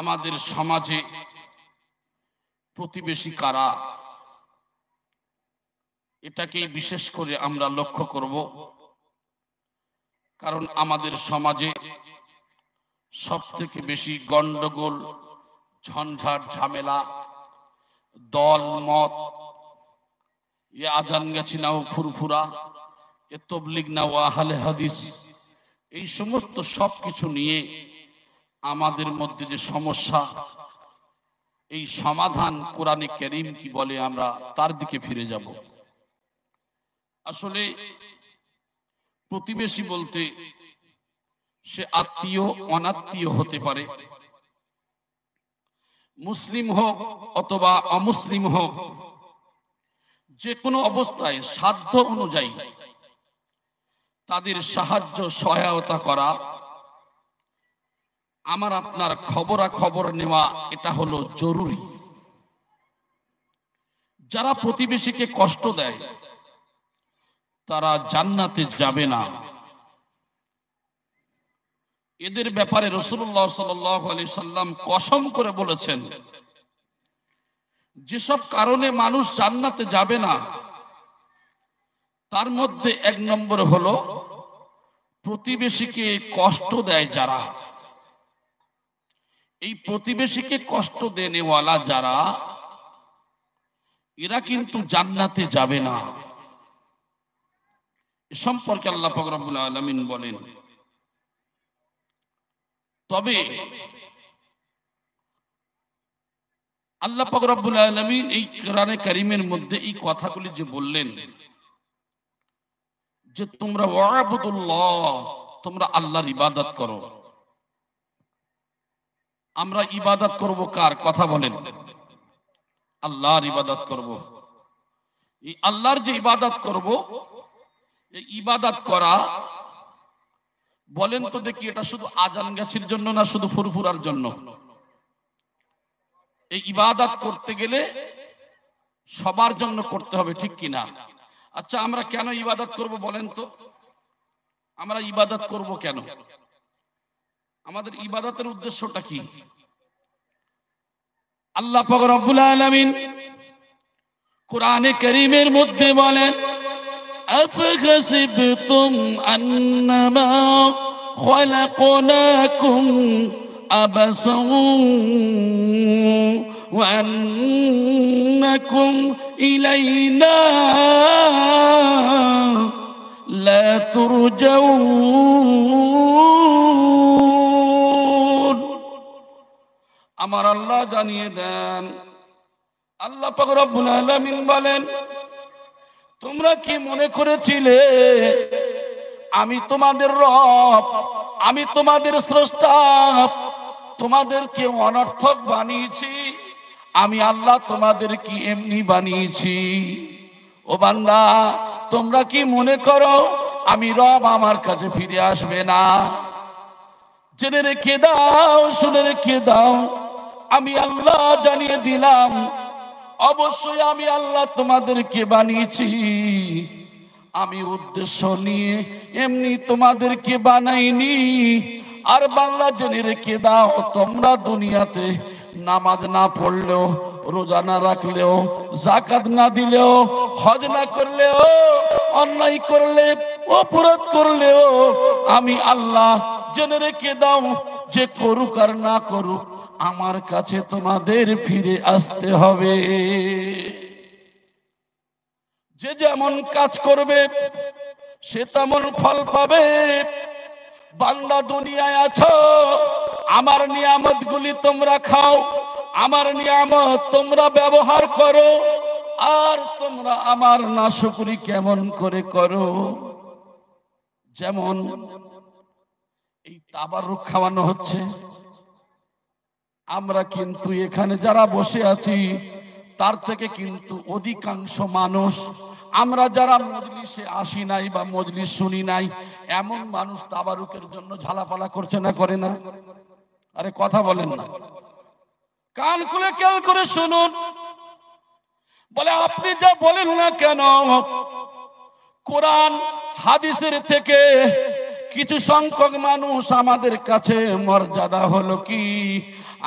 আমাদের সমাজে প্রতিবেশী কারা, এটাকেই বিশেষ করে আমরা লক্ষ্য করব। কারণ আমাদের সমাজে সবথেকে বেশি গন্ডগোল, ঝঞ্ঝাট, ঝামেলা, দল মত, এ আজান গেছি নাও ফুরফুরা, এ তবলিগ নাও আহলে হাদিস, এই সমস্ত সবকিছু নিয়ে আমাদের মধ্যে যে সমস্যা, এই সমাধান কোরআনে কারীম কি বলে আমরা তার দিকে ফিরে যাব। আসলে প্রতিবেশী বলতে সে আত্মীয় অনাত্মীয় হতে পারে, মুসলিম হোক অথবা অমুসলিম হোক, যে কোনো অবস্থায় সাধ্য অনুযায়ী তাদের সাহায্য সহায়তা করা, আমার আপনার খবরাখবর নেওয়া, এটা হলো জরুরি। যারা প্রতিবেশীকে কষ্ট দেয় তারা জান্নাতে যাবে না। এদের ব্যাপারে রাসূলুল্লাহ সাল্লাল্লাহু আলাইহি সাল্লাম কসম করে বলেছেন, যেসব কারণে মানুষ জান্নাতে যাবে না তার মধ্যে এক নম্বর হলো প্রতিবেশীকে কষ্ট দেয় যারা। এই প্রতিবেশীকে কষ্ট দেনেওয়ালা যারা, এরা কিন্তু জান্নাতে যাবে না। এ সম্পর্কে আল্লাহ পাক রব্বুল আলামিন বলেন। তবে আল্লাহ পাক রব্বুল আলামিন এই কোরআনে কারীমের মধ্যে এই কথাগুলি যে বললেন যে তোমরা ওয়াবুদুল্লাহ, তোমরা আল্লাহর ইবাদত করো। আমরা ইবাদত করব কার? কথা বলেন। আল্লাহর ইবাদত করব। এই আল্লাহর যে ইবাদত করব, এই ইবাদত করা, বলেন তো দেখি, এটা শুধু আজান গাছির জন্য না শুধু ফুরফুরার জন্য? এই ইবাদত করতে গেলে সবার জন্য করতে হবে, ঠিক কিনা? আচ্ছা, আমরা কেন ইবাদত করব বলেন তো? আমরা ইবাদত করব কেন? আমাদের ইবাদতের উদ্দেশ্যটা কি? আল্লাহ পাক রব্বুল আলামিন কোরআনে কারীমের মধ্যে বলেন, আফাহাসিবতুম আন্নামা খালাকনাকুম আবাসান ওয়া আন্নাকুম ইলাইনা লা তুরজাউন। আমার আল্লাহ জানিয়ে দেন, আল্লাহ পাক রব্বুল আলামিন বলেন, তোমরা কি মনে করেছিলে আমি তোমাদের রব, আমি তোমাদের স্রষ্টা, তোমাদেরকে অনর্থক বানিয়েছি? আমি আল্লাহ তোমাদের কি এমনি বানিয়েছি? ও বান্দা, তোমরা কি মনে করো আমি রব আমার কাছে ফিরে আসবে না? জেনে রেখে দাও, শুনে রেখে দাও, আমি আল্লাহ জানিয়ে দিলাম, অবশ্যই আমি আল্লাহ তোমাদেরকে বানিয়েছি। আমি উদ্দেশ্য নিয়ে এমনি তোমাদেরকে বানাইনি। আর বাংলা জেনে রেখে দাও, তোমরা দুনিয়াতে নামাজ না পড়লেও, রোজা না রাখলেও, যাকাত না দিলেও, হজ না করলেও, অন্যায় করলে, অপরাধ করলেও, আমি আল্লাহ জেনে রেখে দাও, যে করুক আর না করুক, আমার কাছে তোমাদের ফিরে আসতে হবে। যে যেমন কাজ করবে সে তেমন ফল পাবে। বান্দা, দুনিয়ায় আছো, আমার নিয়ামত গুলি তোমরা খাও, আমার নিয়ামত তোমরা ব্যবহার করো, আর তোমরা আমার নাশকরি কেমন করে করো? যেমন এই তাবারুক খাওয়ানো হচ্ছে, আমরা কিন্তু এখানে যারা বসে আছি তার থেকে কিন্তু অধিকাংশ মানুষ, আমরা যারা মজলিসে আসি নাই বা মজলিস শুনি নাই, এমন মানুষ তাবারুকের জন্য ঝালাপালা করছে না, করে না? আরে কথা বলেন না, কান খুলে খেয়াল করে শুনুন। বলে, আপনি যা বলেন না কেন, কোরআন হাদিসের থেকে কিছু সংখ্যক মানুষ আমাদের কাছে মর্যাদা হলো কি,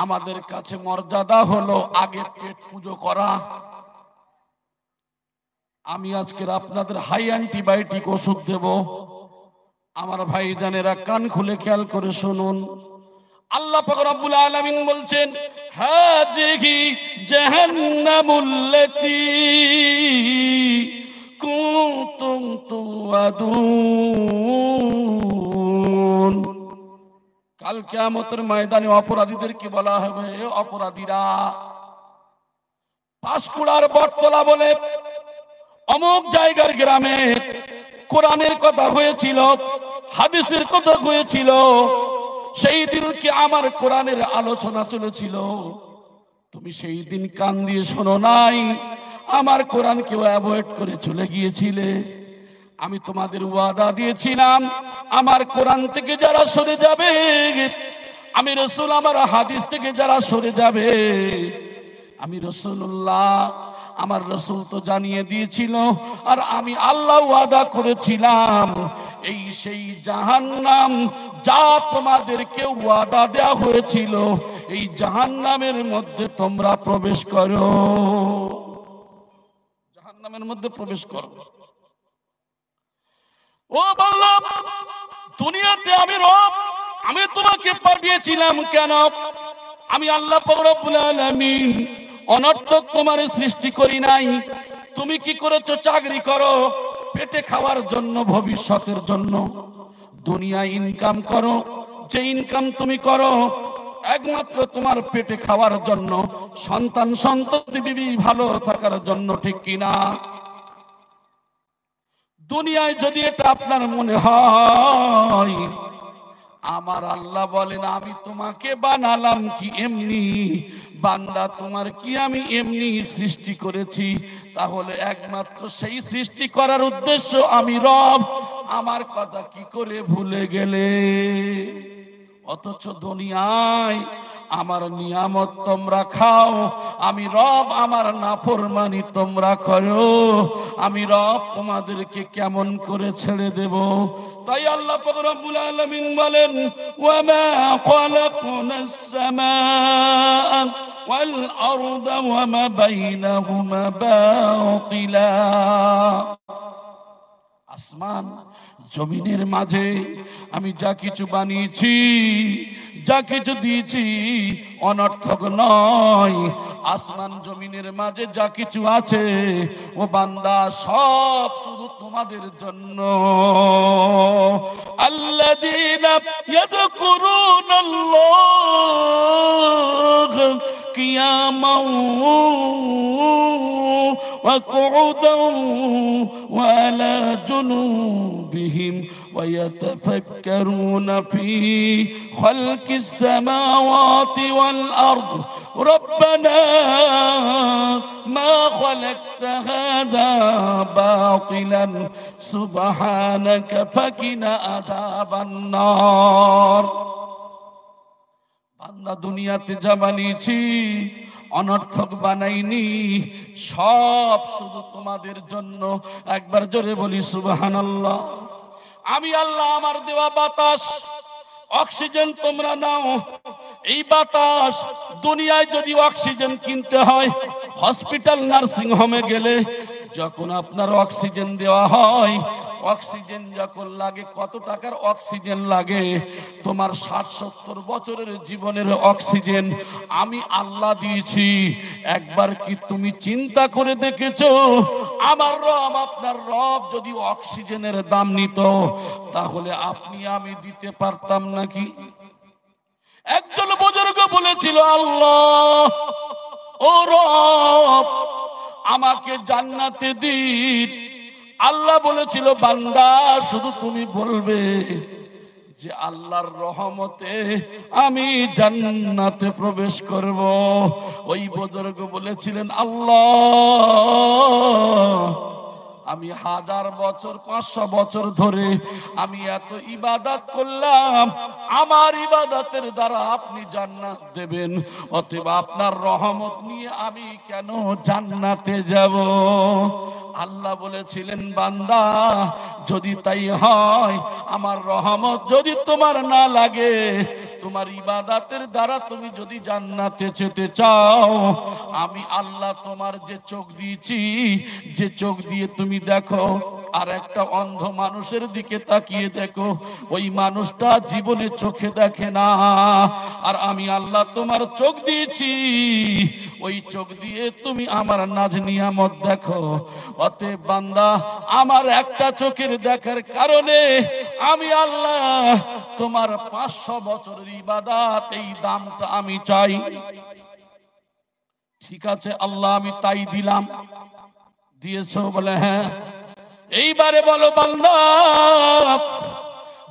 আমাদের কাছে মর্যাদা হলো আগে পেট পুজো করা। আমি আজকের আপনাদের হাই অ্যান্টিবায়োটিক ওষুধ দেব। আমার ভাইজানেরা কান খুলে খেয়াল করে শুনুন। আল্লাহ পাক রব্বুল আলামিন বলছেন, হাযিহি জাহান্নামুল্লাতী কুনতুম তুআদুন। কাল কিয়ামতের ময়দানে অপরাধীদেরকে বলা হবে, অপরাধীরা, পাঁশকুড়ার বটতলা বলে অমুক জায়গার গ্রামে কোরআনের কথা হয়েছিল, হাদিসের কথা হয়েছিল, সেই দিন কি আমার কোরআনের আলোচনা চলেছিল, তুমি সেই দিন কান দিয়ে শোনো নাই, আমার কোরআনকেও অ্যাভয়েড করে চলে গিয়েছিলে। আমি তোমাদের ওয়াদা দিয়েছিলাম, আমার কোরআন থেকে যারা সরে যাবে, আমি রাসূল আমার হাদিস থেকে যারা সরে যাবে, আমি রাসূলুল্লাহ, আমার রাসূল তো জানিয়ে দিয়েছিল, আর আমি আল্লাহ ওয়াদা করেছিলাম, এই সেই জাহান্নাম যা তোমাদেরকে ওয়াদা দেওয়া হয়েছিল, এই জাহান্নামের মধ্যে তোমরা প্রবেশ করো, জাহান্নামের মধ্যে প্রবেশ করো। ও বান্দা, দুনিয়াতে আমি রব, আমি তোমাকে পাঠিয়েছিলাম কেন? আমি আল্লাহ পাক রব্বুল আলামিন অনর্থক তোমার সৃষ্টি করি নাই। তুমি কি করেছো? চাকরি করো পেটে খাওয়ার জন্য, ভবিষ্যতের জন্য। দুনিয়ায় ইনকাম করো, যে ইনকাম তুমি করো একমাত্র তোমার পেটে খাওয়ার জন্য, সন্তান সন্ততি বিবি ভালো থাকার জন্য, ঠিক কিনা? দুনিয়ায় যদি এটা আপনার মনে হয়, আমার আল্লাহ বলেন, আমি তোমাকে বানালাম কি এমনি? বান্দা, তোমার কি আমি এমনি সৃষ্টি করেছি? তাহলে একমাত্র সেই সৃষ্টি করার উদ্দেশ্য আমি রব, আমার কথা কি করে ভুলে গেলে? অথচ দুনিয়ায় আমার নিয়ামত তোমরা খাও, আমি রব আমার নাফরমানি তোমরা করো, আমি রব তোমাদেরকে কেমন করে ছেড়ে দেব? তাই আল্লাহ পাক রব্বুল আলামিন বলেন, ওয়া মা খালাকনাস সামাআ ওয়াল আরদা ওয়া মা বাইনাহুমা বাতিলা। আসমান জমিনের মাঝে আমি যা কিছু বানিয়েছি, যা কিছু দিয়েছি, অনর্থক নয়। আসমান জমিনের মাঝে যা কিছু আছে, ও বান্দা, সব শুধু তোমাদের জন্য। আল্লাযীনা ইয়াযকুরুনাল্লাহ কিয়ামান ওয়া কুউদান ওয়া আলা জুনুবিহিম ওয়া ইয়াতাফাক্কারুনা ফি খালকিস সামাওয়াতি ওয়াল আরদ রব্বানা মা খালাকতা হাযা বাতিলান সুবহানাকা ফাকিনা আযাবান নার। বান্দা, দুনিয়াতে যা বানিয়েছি অনর্থক বানাইনি, সব শুধু তোমাদের জন্য। একবার জোরে বলি সুবহানাল্লাহ। আমি আল্লাহ আমার দেওয়া বাতাস, অক্সিজেন তোমরা নাও। এই বাতাস, দুনিয়ায় যদি অক্সিজেন কিনতে হয়, হসপিটাল নার্সিং হোমে গেলে যখন আপনার অক্সিজেন দেওয়া হয়, অক্সিজেন যখন লাগে, কত টাকার অক্সিজেন লাগে? তোমার 60-70 বছরের জীবনের অক্সিজেন আমি আল্লাহ দিয়েছি। একবার কি তুমি চিন্তা করে দেখেছো, আমার রব, আপনার রব যদি অক্সিজেনের দাম নিত, তাহলে আপনি আমি দিতে পারতাম নাকি? একজন বুজুর্গ বলেছিল, আল্লাহ ও রব আমাকে জান্নাতে দিন। আল্লাহ বলেছিল, বান্দা শুধু তুমি বলবে যে আল্লাহর রহমতে আমি জান্নাতে প্রবেশ করব। ওই বুজুর্গ বলেছিলেন, আল্লাহ আমি 1000 বছর 500 বছর ধরে আমি এত ইবাদত করলাম, আমার ইবাদতের দ্বারা আপনি জান্নাত দেবেন, অতএব আপনার রহমত নিয়ে আমি কেন জান্নাতে যাব? আল্লাহ বলেছিলেন, বান্দা যদি তাই হয়, আমার রহমত যদি তোমার না লাগে, তোমার ইবাদতের দ্বারা তুমি যদি জান্নাতে যেতে চাও, আমি আল্লাহ তোমার যে চোখ দিয়েছি, যে চোখ দিয়ে তুমি দেখো, আর একটা অন্ধ মানুষের দিকে তাকিয়ে দেখো, ওই মানুষটা জীবনে চোখে দেখে না, আর আমি আল্লাহ তোমার চোখ দিয়েছি, ওই চোখ দিয়ে তুমি আমার নাজ নিয়ামত দেখো। অতএব বান্দা, আমার একটা চোখের দেখার কারণে আমি আল্লাহ তোমার 500 বছরের ইবাদত, এই দামটা আমি চাই। ঠিক আছে আল্লাহ, আমি তাই দিলাম। দিয়েছো? বলে হ্যাঁ। এইবারে বলো বান্দা,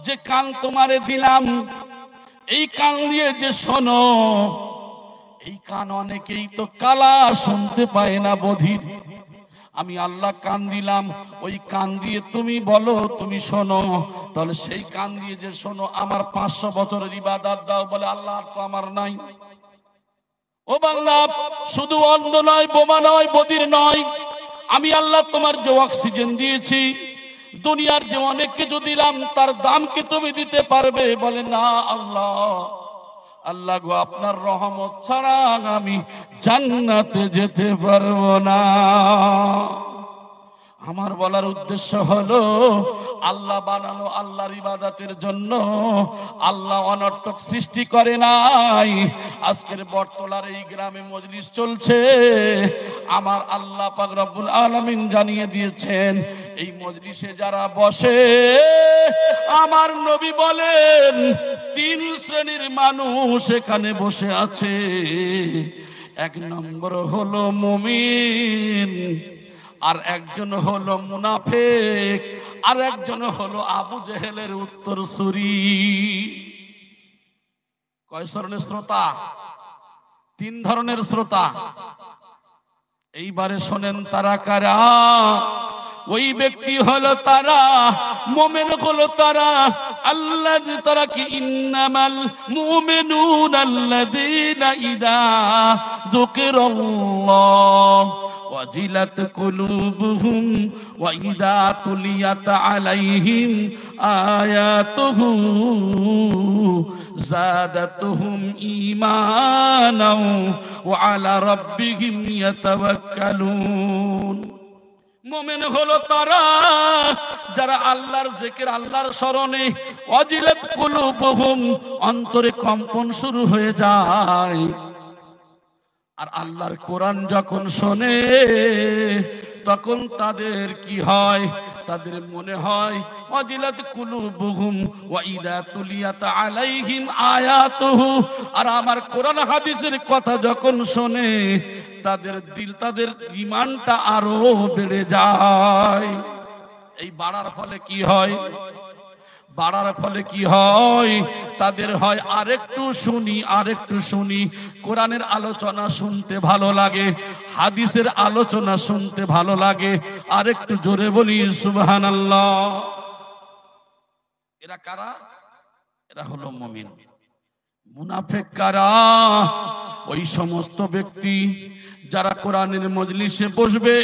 যে কান তোমারে দিলাম, এই কান দিয়ে যে শোনো, এই কান অনেকেই তো কালা, শুনতে পায় না, বধির। আমি আল্লাহ কান দিলাম, ওই কান দিয়ে তুমি বলো, তুমি শোনো, তাহলে সেই কান দিয়ে যে শোনো, আমার 500 বছরের ইবাদত দাও। বলে আল্লাহ তো আমার নাই। ও বান্দা, শুধু অন্ধ নয়, বোমা নয়, বধির নয়, আমি আল্লাহ তোমার যে অক্সিজেন দিয়েছি, দুনিয়ার যে অনেক কিছু দিলাম, তার দাম কি তুমি দিতে পারবে? বলে না আল্লাহ। আল্লাহ গো, আপনার রহমত ছাড়া আমি জান্নাতে যেতে পারবো না। আমার বলার উদ্দেশ্য হলো, আল্লাহ বানানো আল্লাহর ইবাদতের জন্য, আল্লাহ অনর্থক সৃষ্টি করে নাই। আজকের বটতলার এই গ্রামে মজলিস চলছে, আমার আল্লাহ পাক রব্বুল আলামিন জানিয়ে দিয়েছেন, এই মজলিসে যারা বসে, আমার নবী বলেন 3 শ্রেণীর মানুষ এখানে বসে আছে। 1 নম্বর হলো মুমিন, আর একজন হলো মুনাফিক, আর একজন হলো আবু জেহেলের উত্তরসূরি। কয় ধরনের শ্রোতা? 3 ধরনের শ্রোতা। এইবারে শোনেন, তারা কারা? ওই ব্যক্তি হলো তারা, মুমিন হলো তারা, আল্লাহ তারা কি, ইন্নামাল মুমিনুনা আল্লাযীনা ইযা যুকিরাল্লাহ ওয়াজিলাত কুলুবুহুম ওয়া ইযা তুলিয়াত আলাইহিম আয়াতুহু যাদাতুহুম ঈমানাও ওয়া আলা রাব্বিহিম ইয়াতাওয়াক্কালুন। মুমিন হলো তারা যারা আল্লাহর জিকির, আল্লাহর স্মরণে, ওয়াজিলাত কুলুবুহুম, অন্তরে কম্পন শুরু হয়ে যায়, আর আল্লাহর কোরআন যখন শোনে, তখন তাদের কি হয়? তাদের মনে হয়, ওয়াজিলাত কুলুবুহুম ওয়া ইযা তুলিয়াত আলাইহিম আয়াতুহু, আর আমার কোরআন হাদিসের কথা যখন শোনে, তাদের দিল, তাদের ঈমানটা আরো বেড়ে যায়। এই বাড়ার ফলে কি হয়? বাড়ার ফলে কি হয়? তাদের হয় আরেকটু শুনি, আরেকটু শুনি, কোরআনের আলোচনা শুনতে ভালো লাগে, হাদিসের আলোচনা শুনতে ভালো লাগে, আরেকটু জোরে বলি সুবহানাল্লাহ। এরা কারা? এরা হলো মুমিন। মুনাফিক কারা? ওই সমস্ত ব্যক্তি যারা কোরআনের মজলিসে বসবে,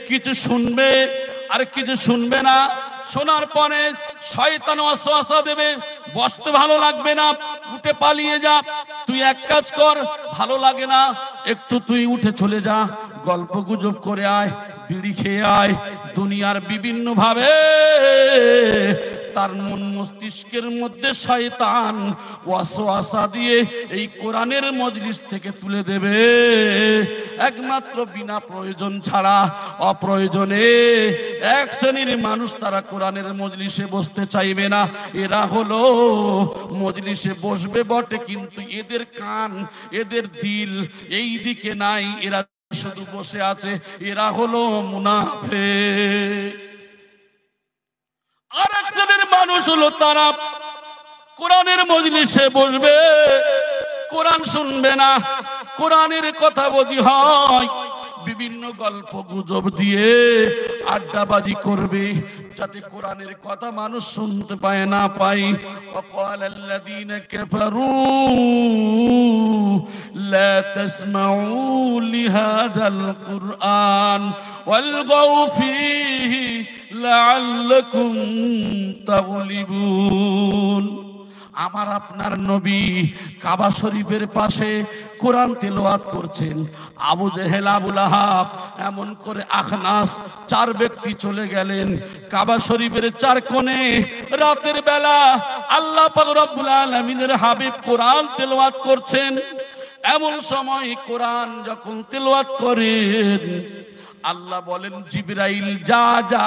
কিছু শুনবে আর কিছু শুনবে না, শোনার পরে শয়তান ওয়াসওয়াসা দেবে, বসতে ভালো লাগবে না, উঠে পালিয়ে যা, তুই এক কাজ কর, ভালো লাগে না, একটু তুই উঠে চলে যা, গল্প গুজব করে আয়, বিড়ি খেয়ে আয়। দুনিয়ার বিভিন্ন ভাবে তার মন মস্তিষ্কের মধ্যে শয়তান ওয়াসওয়াসা দিয়ে এই কোরআনের মজলিস থেকে তুলে দেবে। একমাত্র বিনা প্রয়োজন ছাড়া অপ্রয়োজনে 1 শ্রেণীর মানুষ, তারা কোরআনের মজলিসে বসতে চাইবে না। এরা হলো মজলিসে বসবে বটে, কিন্তু এদের কান, এদের দিল এই দিকে নাই, এরা শুধু বসে আছে। এরা হলো মুনাফিক। আর 1 শ্রেণীর মানুষ হলো তারা কোরআনের মজলিসে বসবে, কোরআন শুনবে না, কোরআনের কথা যদি হয়, বিভিন্ন গল্প গুজব দিয়ে আড্ডাবাজি করবে, যাতে কোরআনের কথা মানুষ শুনতে পায় না পায়। وقال الذين كفروا لا تسمعوا لهذا القرآن والغوا فيه لعلكم تغلبون। আমার আপনার নবী কাবা শরীফের পাশে কোরআন তেলাওয়াত করছেন। আবু জেহেল, আবু লাহাব, এমন করে আখনাস, 4 ব্যক্তি চলে গেলেন কাবা শরীফের 4 কোণে। রাতের বেলা আল্লাহ পাক রব্বুল আলামিনের হাবিব কোরআন তেলাওয়াত করছেন। এমন সময় কোরআন যখন তেলাওয়াত করেন, আল্লাহ বলেন, জিবরাইল যা যা,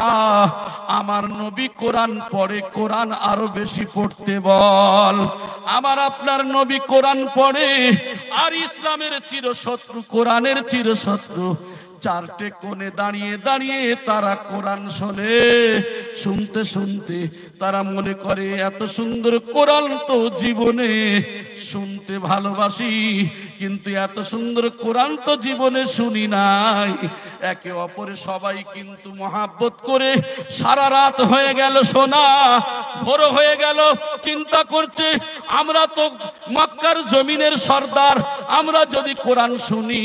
আমার নবী কোরআন পড়ে, কোরআন আরো বেশি পড়তে বল। আমার আপনার নবী কোরআন পড়ে, আর ইসলামের চিরশত্রু, কোরআনের চিরশত্রু 4টে কোণে দাঁড়িয়ে দাঁড়িয়ে তারা কোরআন শোনে। শুনতে শুনতে তারা মনে করে এত সুন্দর কোরআন তো জীবনে শুনতে ভালোবাসি, কিন্তু এত সুন্দর কোরআন তো জীবনে শুনি নাই। একে অপরে সবাই কিন্তু মহাব্বত করে সারা রাত হয়ে গেল শোনা, ভোর হয়ে গেল, চিন্তা করছে আমরা তো মক্কার জমিনের সর্দার, আমরা যদি কোরআন শুনি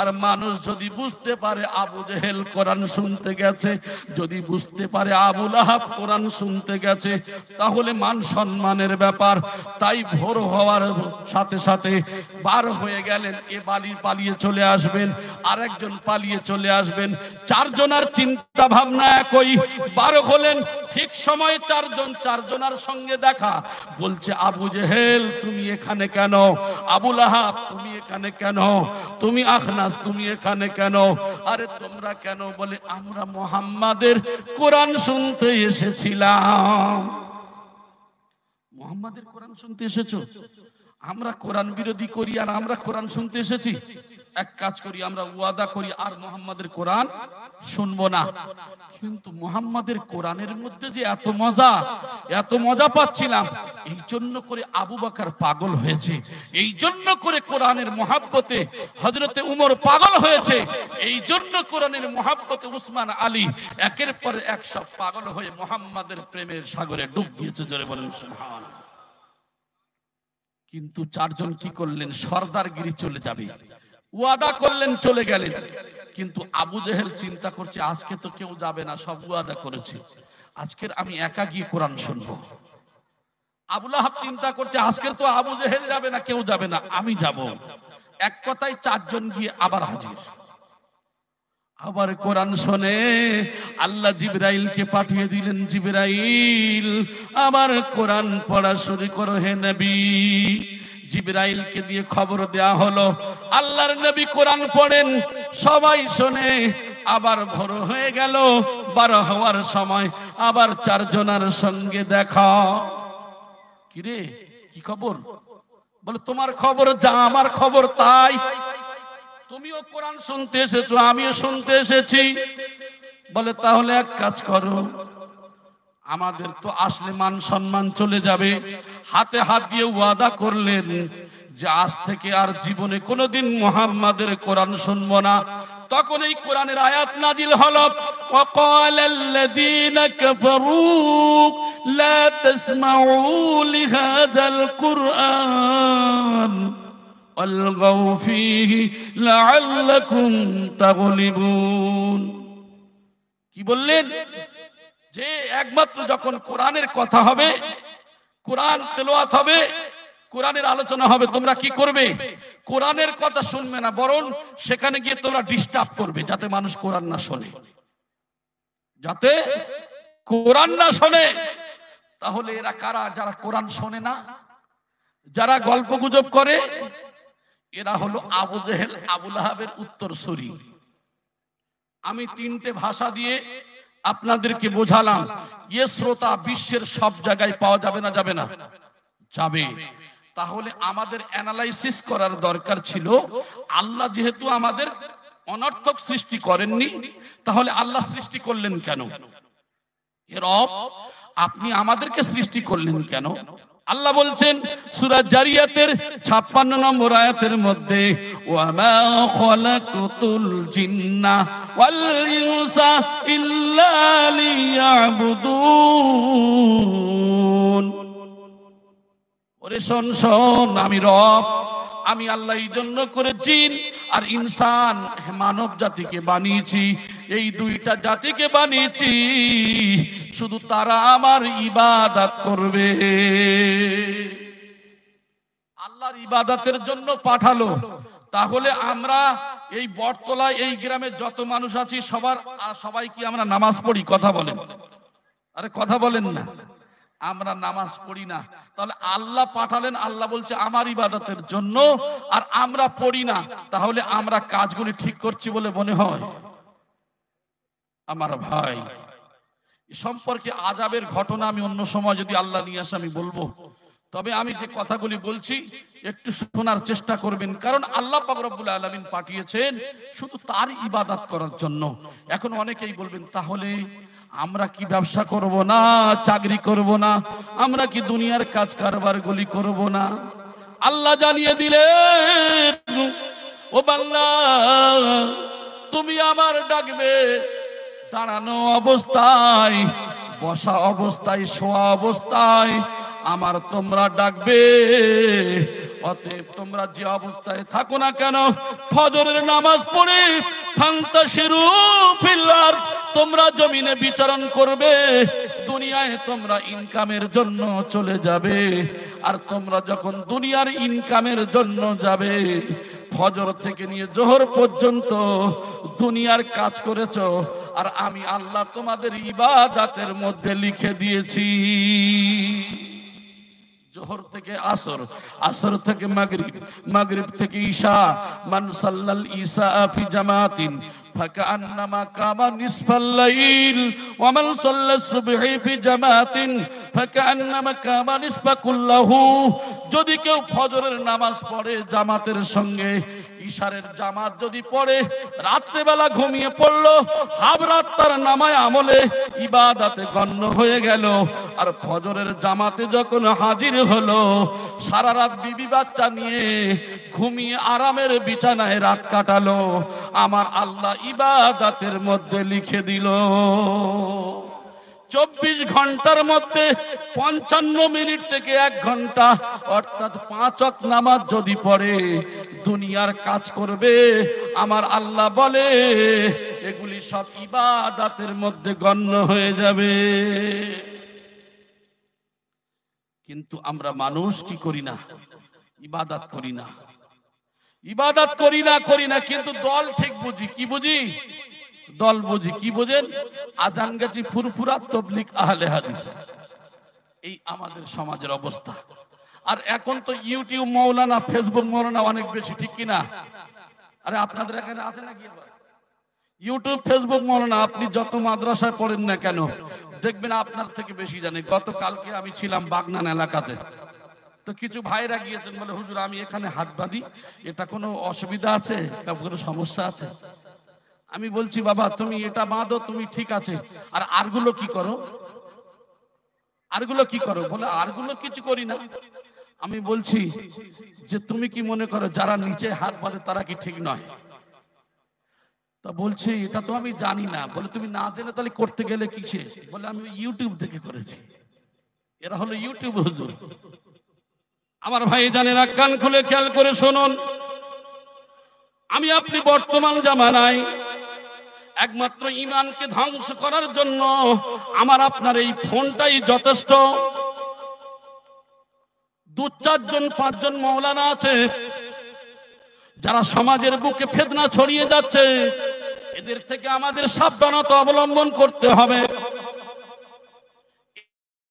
আর মানুষ যদি বুঝতে পারে আবু জেহেল কোরআন শুনতে গেছে, যদি বুঝতে পারে আবু লাহাব কোরআন শুনতে গেছে, তাহলে মান সম্মানের ব্যাপার। তাই ভোর হওয়ার সাথে সাথে বার হয়ে গেলেন, এ পালিয়ে চলে আসবেন, আরেকজন পালিয়ে চলে আসবেন। 4 জনের চিন্তা ভাবনা একই। বার হলেন, ঠিক সময় 4 জনের সঙ্গে দেখা। বলছে, আবু জেহেল তুমি এখানে কেন? আবু লাহাব তুমি এখানে কেন? তুমি আখনাস তুমি এখানে কেন? আরে তোমরা কেন? বলে, আমরা মুহাম্মাদের কোরআন শুনতে এসেছিলাম। মুহাম্মাদের কোরআন শুনতে এসেছো? আমরা কোরআন বিরোধী করি আর আমরা কোরআন শুনতে এসেছি? এক কাজ করি, আমরা ওয়াদা করি আর মুহাম্মাদের কোরআন শুনবো না। কিন্তু মুহাম্মাদের কোরআনের মধ্যে যে এত মজা পাচ্ছিলাম, এই জন্য করে আবু বকর পাগল হয়েছে, এই জন্য করে কোরআনের মহাব্বতে হযরতে উমর পাগল হয়েছে, এই জন্য কোরআনের মহাব্বতে উসমান আলী একের পর এক সব পাগল হয়ে মুহাম্মাদের প্রেমের সাগরে ডুব দিয়েছে। জোরে বলেন সুবহানাল্লাহ। কিন্তু 4 জন কি করলেন? সর্দারগিরি চলে যাবে, ওয়াদা করলেন, চলে গেলেন। কিন্তু আবু জেহেল চিন্তা করছে, আজকে তো কেউ যাবে না, সব ওয়াদা করেছে, আজকের আমি একা গিয়ে কোরআন শুনবো। আবু লাহাব চিন্তা করছে, আজকে তো আবু জেহেল যাবে না, কেউ যাবে না, আমি যাব। এক কথায় 4 জন গিয়ে আবার হাজির। আবার কোরআন শুনে আল্লাহ জিবরাইলকে পাঠিয়ে দিলেন, জিবরাইল আবার কোরআন পড়া শুরু করো হে নবী। জিবরাইলকে দিয়ে খবর দেয়া হলো, আল্লাহর নবী কোরআন পড়েন, সবাই শুনে। আবার ভোর হয়ে গেল, 12 হওয়ার সময় আবার 4 জনের সঙ্গে দেখা। কিরে কি খবর? বলে, তোমার খবর যা, আমার খবর তাই। তুমিও কোরআন শুনতে এসেছো, আমিও শুনতে এসেছি। বলে, তাহলে এক কাজ করো, আমাদের তো আসলে মান সম্মান চলে যাবে। হাতে হাত দিয়ে ওয়াদা করলেন যে আজ থেকে আর জীবনে কোনোদিন মুহাম্মাদের কোরআন শুনবো না। তখন এই কোরআনের আয়াত নাজিল হলো, ওয়াকালাল্লাযীনা কাফারু লা তাসমাউ লিহাযাল কুরআন ওয়ালগাউ ফীহি লাআল্লাকুম তাগলিবুন। কি বললেন? যে একমাত্র যখন কোরআনের কথা হবে, কোরআন তেলাওয়াত হবে, কোরআনের আলোচনা হবে, তোমরা কি করবে? কোরআনের কথা শুনবে না, বরং সেখানে গিয়ে তোমরা ডিস্টার্ব করবে, যাতে মানুষ কোরআন না শোনে, যাতে কোরআন না শোনে। তাহলে এরা কারা? যারা কোরআন শোনে না, যারা গল্প গুজব করে, এরা হলো আবু জেহেল, আবু লাহাবের উত্তরসূরি। আমি 3টে ভাষা দিয়ে আপনাদেরকে বোঝালাম। এ শ্রোতা বিশ্বের সব জায়গায় পাওয়া যাবে না? যাবে না? যাবে। তাহলে আমাদের অ্যানালাইসিস করার দরকার ছিল, আল্লাহ যেহেতু আমাদের অনর্থক সৃষ্টি করেননি, তাহলে আল্লাহ সৃষ্টি করলেন কেন? এ রব, আপনি আমাদেরকে সৃষ্টি করলেন কেন? আল্লাহ বলছেন সূরা জারিয়াতের 56 নম্বর আয়াতের মধ্যে, ওয়া মা খালাকতুল জিন্না ওয়াল ইনসা ইল্লা লিয়াবুদুন। ওরে শোন শোন, আমি রব, আমি আল্লাহ এই জন্য করে জিন আর ইনসান মানব জাতিকে বানিয়েছি, এই দুইটা জাতিকে বানিয়েছি শুধু তারা আমার ইবাদত করবে। আল্লাহর ইবাদতের জন্য পাঠালো। তাহলে আমরা এই বটতলা এই গ্রামে যত মানুষ আছি সবাই কি আমরা নামাজ পড়ি? কথা বলেন, আরে কথা বলেন না। আমরা নামাজ পড়ি না। তাহলে আল্লাহ পাঠালেন, আল্লাহ বলছে আমার ইবাদতের জন্য, আর আমরা পড়ি না। তাহলে আমরা কাজগুলি ঠিক করছি বলে মনে হয়? আমার ভাই, সম্পর্কে আযাবের ঘটনা আমি অন্য সময় যদি আল্লাহ নিয়ে আসে আমি বলবো। তবে আমি যে কথাগুলি বলছি একটু শোনার চেষ্টা করবেন, কারণ আল্লাহ পাক রব্বুল আলামিন পাঠিয়েছেন শুধু তার ইবাদত করার জন্য। এখন অনেকেই বলবেন, তাহলে আমরা কি ব্যবসা করব না, চাকরি করব না, আমরা কি দুনিয়ার কাজ কারবার গুলি করব না? আল্লাহ জানিয়ে দিলেন, ও বান্দা, তুমি আমার ডাকবে দাঁড়ানো অবস্থায়, বসা অবস্থায়, শোয়া অবস্থায় আমার তোমরা ডাকবে। অতএব তোমরা যে অবস্থায় থাকো না কেন, ফজরের নামাজ পড়ে ফান্তাশিরু ফিল আরদ, তোমরা জমিনে বিচরণ করবে। দুনিয়ায় তোমরা ইনকামের জন্য চলে যাবে। আর তোমরা যখন দুনিয়ার ইনকামের জন্য যাবে, ফজর থেকে নিয়ে জোহর পর্যন্ত দুনিয়ার কাজ করেছো, আর আমি আল্লাহ তোমাদের ইবাদতের মধ্যে লিখে দিয়েছি। জোহর থেকে আসর, আসর থেকে মাগরিব, মাগরিব থেকে ঈশা। মান সাল্লাল ঈশা ফি জামাতিন ফাকান্নামা কামা নিসফাল লাইল ওয়া মান সাল্লাস সুবহি ফি জামাতিন ফাকান্নামা কামা নিসফা কুল্লাহু। যদি কেউ ফজরের নামাজ পড়ে জামাতের সঙ্গে, ইশারের জামাত যদি পড়ে, রাত্রে বেলা ঘুমিয়ে পড়লো, হাফ রাত তার নামায় আমলে ইবাদতে গণ্য হয়ে গেল। আর ফজরের জামাতে যখন হাজির হলো, সারা রাত বিবি বাচ্চা নিয়ে ঘুমিয়ে আরামের বিছানায় রাত কাটালো, আমার আল্লাহ ইবাদতের মধ্যে লিখে দিল 24 ঘন্টার মধ্যে 55 মিনিট থেকে 1 ঘন্টা, অর্থাৎ 5 ওয়াক্ত নামাজ যদি পড়ে দুনিয়ার কাজ করবে, আমার আল্লাহ বলে এগুলি সব ইবাদতের মধ্যে গণ্য হয়ে যাবে। কিন্তু আমরা মানুষ কি করি না? ইবাদত করি না, ইবাদত করি না, কিন্তু দল ঠিক বুঝি। কি বুঝি? দল বুঝি। কি বোঝেন? আজান গাছি ফুরফুরা, তাবলীগ, আহলে হাদিস, এই আমাদের সমাজের অবস্থা। আর এখন তো ইউটিউব মৌলানা, ফেসবুক মৌলানা অনেক বেশি, ঠিক কিনা? আরে আপনাদের এখানে আছে নাকি ইউটিউব ফেসবুক মৌলানা? আপনি যত মাদ্রাসায় পড়েন না কেন, দেখবেন আপনার থেকে বেশি জানে। গতকালকে আমি ছিলাম বাগনান এলাকাতে, তো কিছু ভাইরা গিয়েছেন, বলে হুজুর আমি এখানে হাত বাঁধি, এটা কোনো অসুবিধা আছে, কোনো সমস্যা আছে? আমি বলছি, বাবা তুমি এটা বাঁধো, তুমি ঠিক আছে, আর আরগুলো কি করো? আরগুলো কি করো? বলে আরগুলো কিছু করি না। আমি বলছি যে তুমি কি মনে করো যারা নিচে হাত বাঁধে তারা কি ঠিক নয়? তা বলছে এটা তো আমি জানি না। বলে তুমি না জেনে তাহলে করতে গেলে কিসে? বলে আমি ইউটিউব থেকে করেছি। এরা হলো ইউটিউব হুজুর। আমার ভাই জানেন, কান খুলে খেয়াল করে শুনুন, আমি আপনি বর্তমান জামানায় একমাত্র ঈমানকে ধ্বংস করার জন্য আমার আপনার এই ফোনটাই যথেষ্ট। 2-4 জন 5 জন মৌলানা আছে যারা সমাজের বুকে ফিতনা ছড়িয়ে যাচ্ছে, এদের থেকে আমাদের সাবধানতা অবলম্বন করতে হবে।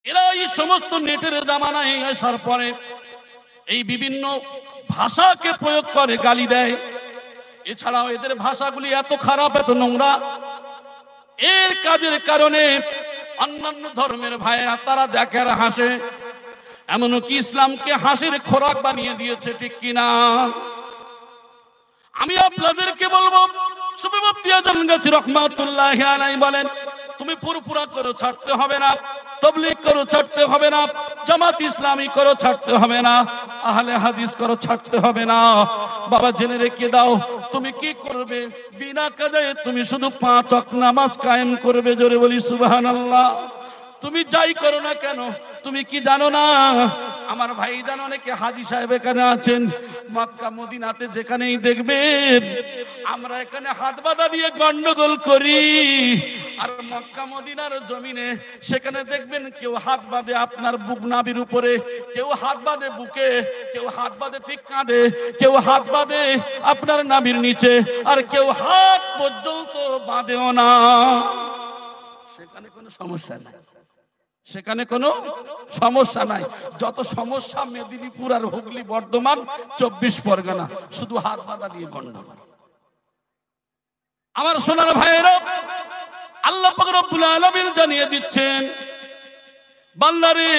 এরা এই সমস্ত নেটের জামানায় আসার পরে এই বিভিন্ন ভাষাকে প্রয়োগ করে, গালি দেয়। এছাড়াও এদের ভাষাগুলি এত খারাপ, এত নোংরা, এর কাজের কারণে অন্যান্য ধর্মের ভাইয়েরা তারা দেখে আর হাসে, এমনকি ইসলামকে হাসির খোরাক বানিয়ে দিয়েছে, ঠিক কিনা? আমি আপনাদেরকে বলবো, সুফি মুফতি আজম গাছী রহমাতুল্লাহি আলাইহি বলেন, তুমি পুরপুরা করো ছাড়তে হবে না, তাবলীগ করো ছাড়তে হবে না, জামাত ইসলামী করো, ছাড়তে হবে না। আহলে হাদিস করো, ছাড়তে হবে না। বাবা জেনে রেখে দাও, তুমি কি করবে? বিনা কাজায় তুমি শুধু 5 ওয়াক্ত নামাজ কায়েম করবে। জোরে বলি সুবহানাল্লাহ। তুমি যাই করো না কেন, তুমি কি জানো না আমার ভাই জানো, অনেকে হাজী সাহেব এখানে আছেন, মক্কা মদিনাতে যেখানেই দেখবেন আমরা এখানে হাত বাঁধা দিয়ে গন্ডগোল করি, আর মক্কা মদিনার জমিনে সেখানে দেখবেন কেউ হাত বাঁধে আপনার বুক নাভির উপরে, কেউ হাত বাঁধে বুকে, কেউ হাত বাঁধে ঠিক কাঁধে, কেউ হাত বাঁধে আপনার নাভির নিচে, আর কেউ হাত পর্যন্ত বাঁধেও না। সেখানে কোনো সমস্যা নাই, সেখানে কোনো সমস্যা নাই। যত সমস্যা মেদিনীপুর আর হুগলি বর্ধমান 24 পরগনা, শুধু হাত বাঁধা দিয়ে গন্ডগোল। আমার সোনার ভাইয়েরা, আল্লাহ পাক রব্বুল আলামিন জানিয়ে দিচ্ছেন, বান্দারে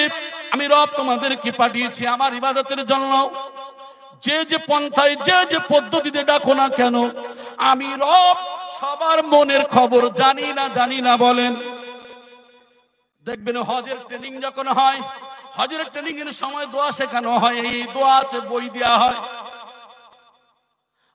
আমি রব তোমাদেরকে পাঠিয়েছি আমার ইবাদতের জন্য। যে যে পন্থায় যে যে পদ্ধতিতে ডাকো না কেন, আমি রব সবার মনের খবর জানি না বলেন। দেখবেন হজের ট্রেনিং যখন হয়, হজের ট্রেনিং এর সময় দোয়া শেখানো হয়, এই দোয়া আছে, বই দেওয়া হয়।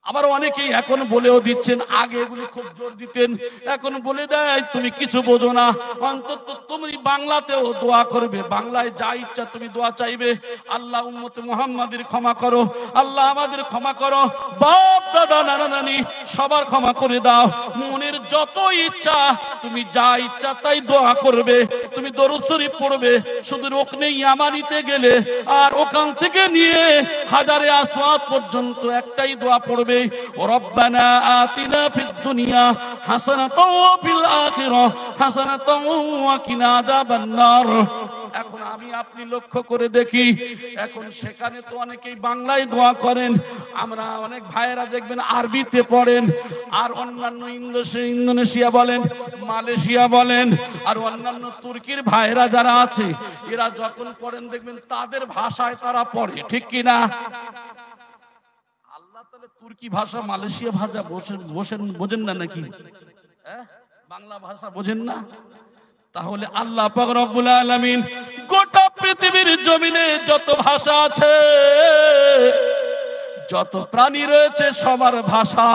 আবার অনেকেই এখন বলেও দিচ্ছেন, আগে এগুলি খুব জোর দিতেন, এখন বলে দেয় তুমি কিছু বোঝো না, অন্তত তুমি বাংলাতেও দোয়া করবে, বাংলায় যা ইচ্ছা তুমি দোয়া চাইবে। আল্লাহ উম্মতে মুহাম্মাদের ক্ষমা করো, আল্লাহ আমাদের ক্ষমা করো, বাপ দাদা নানা নানি সবার ক্ষমা করে দাও। মনের যত ইচ্ছা তুমি যা ইচ্ছা তাই দোয়া করবে, তুমি দরুদ শরীফ পড়বে। শুধু রুকনে ইয়ামানিতে গেলে আর ওখান থেকে নিয়ে হাজারে আসওয়াদ পর্যন্ত একটাই দোয়া পড়বে, রব্বানা আতিনা ফিদ দুনিয়া হাসানাতাও ওয়া ফিল আখিরাহ হাসানাতাও ওয়া কিনা আযাবান নার। এখন আমি আপনি লক্ষ্য করে দেখি, এখন সেখানে তো অনেকেই বাংলায় দোয়া করেন, আমরা অনেক ভাইয়েরা দেখবেন আরবিতে পড়েন, আর অন্যান্য ইন্দোনেশিয়া বলেন, মালয়েশিয়া বলেন, আর অন্যান্য তুর্কির ভাইয়েরা যারা আছে, এরা যখন পড়েন দেখবেন তাদের ভাষায় তারা পড়ে, ঠিক কিনা? তুর্কি ভাষা মালয়েশিয়া ভাষা বোঝেন না নাকি? বাংলা ভাষা বোঝেন না? তাহলে আল্লাহ পাক রব্বুল আলামিন গোটা পৃথিবীর জমিনে যত ভাষা আছে, যত প্রাণী রয়েছে, সবার ভাষা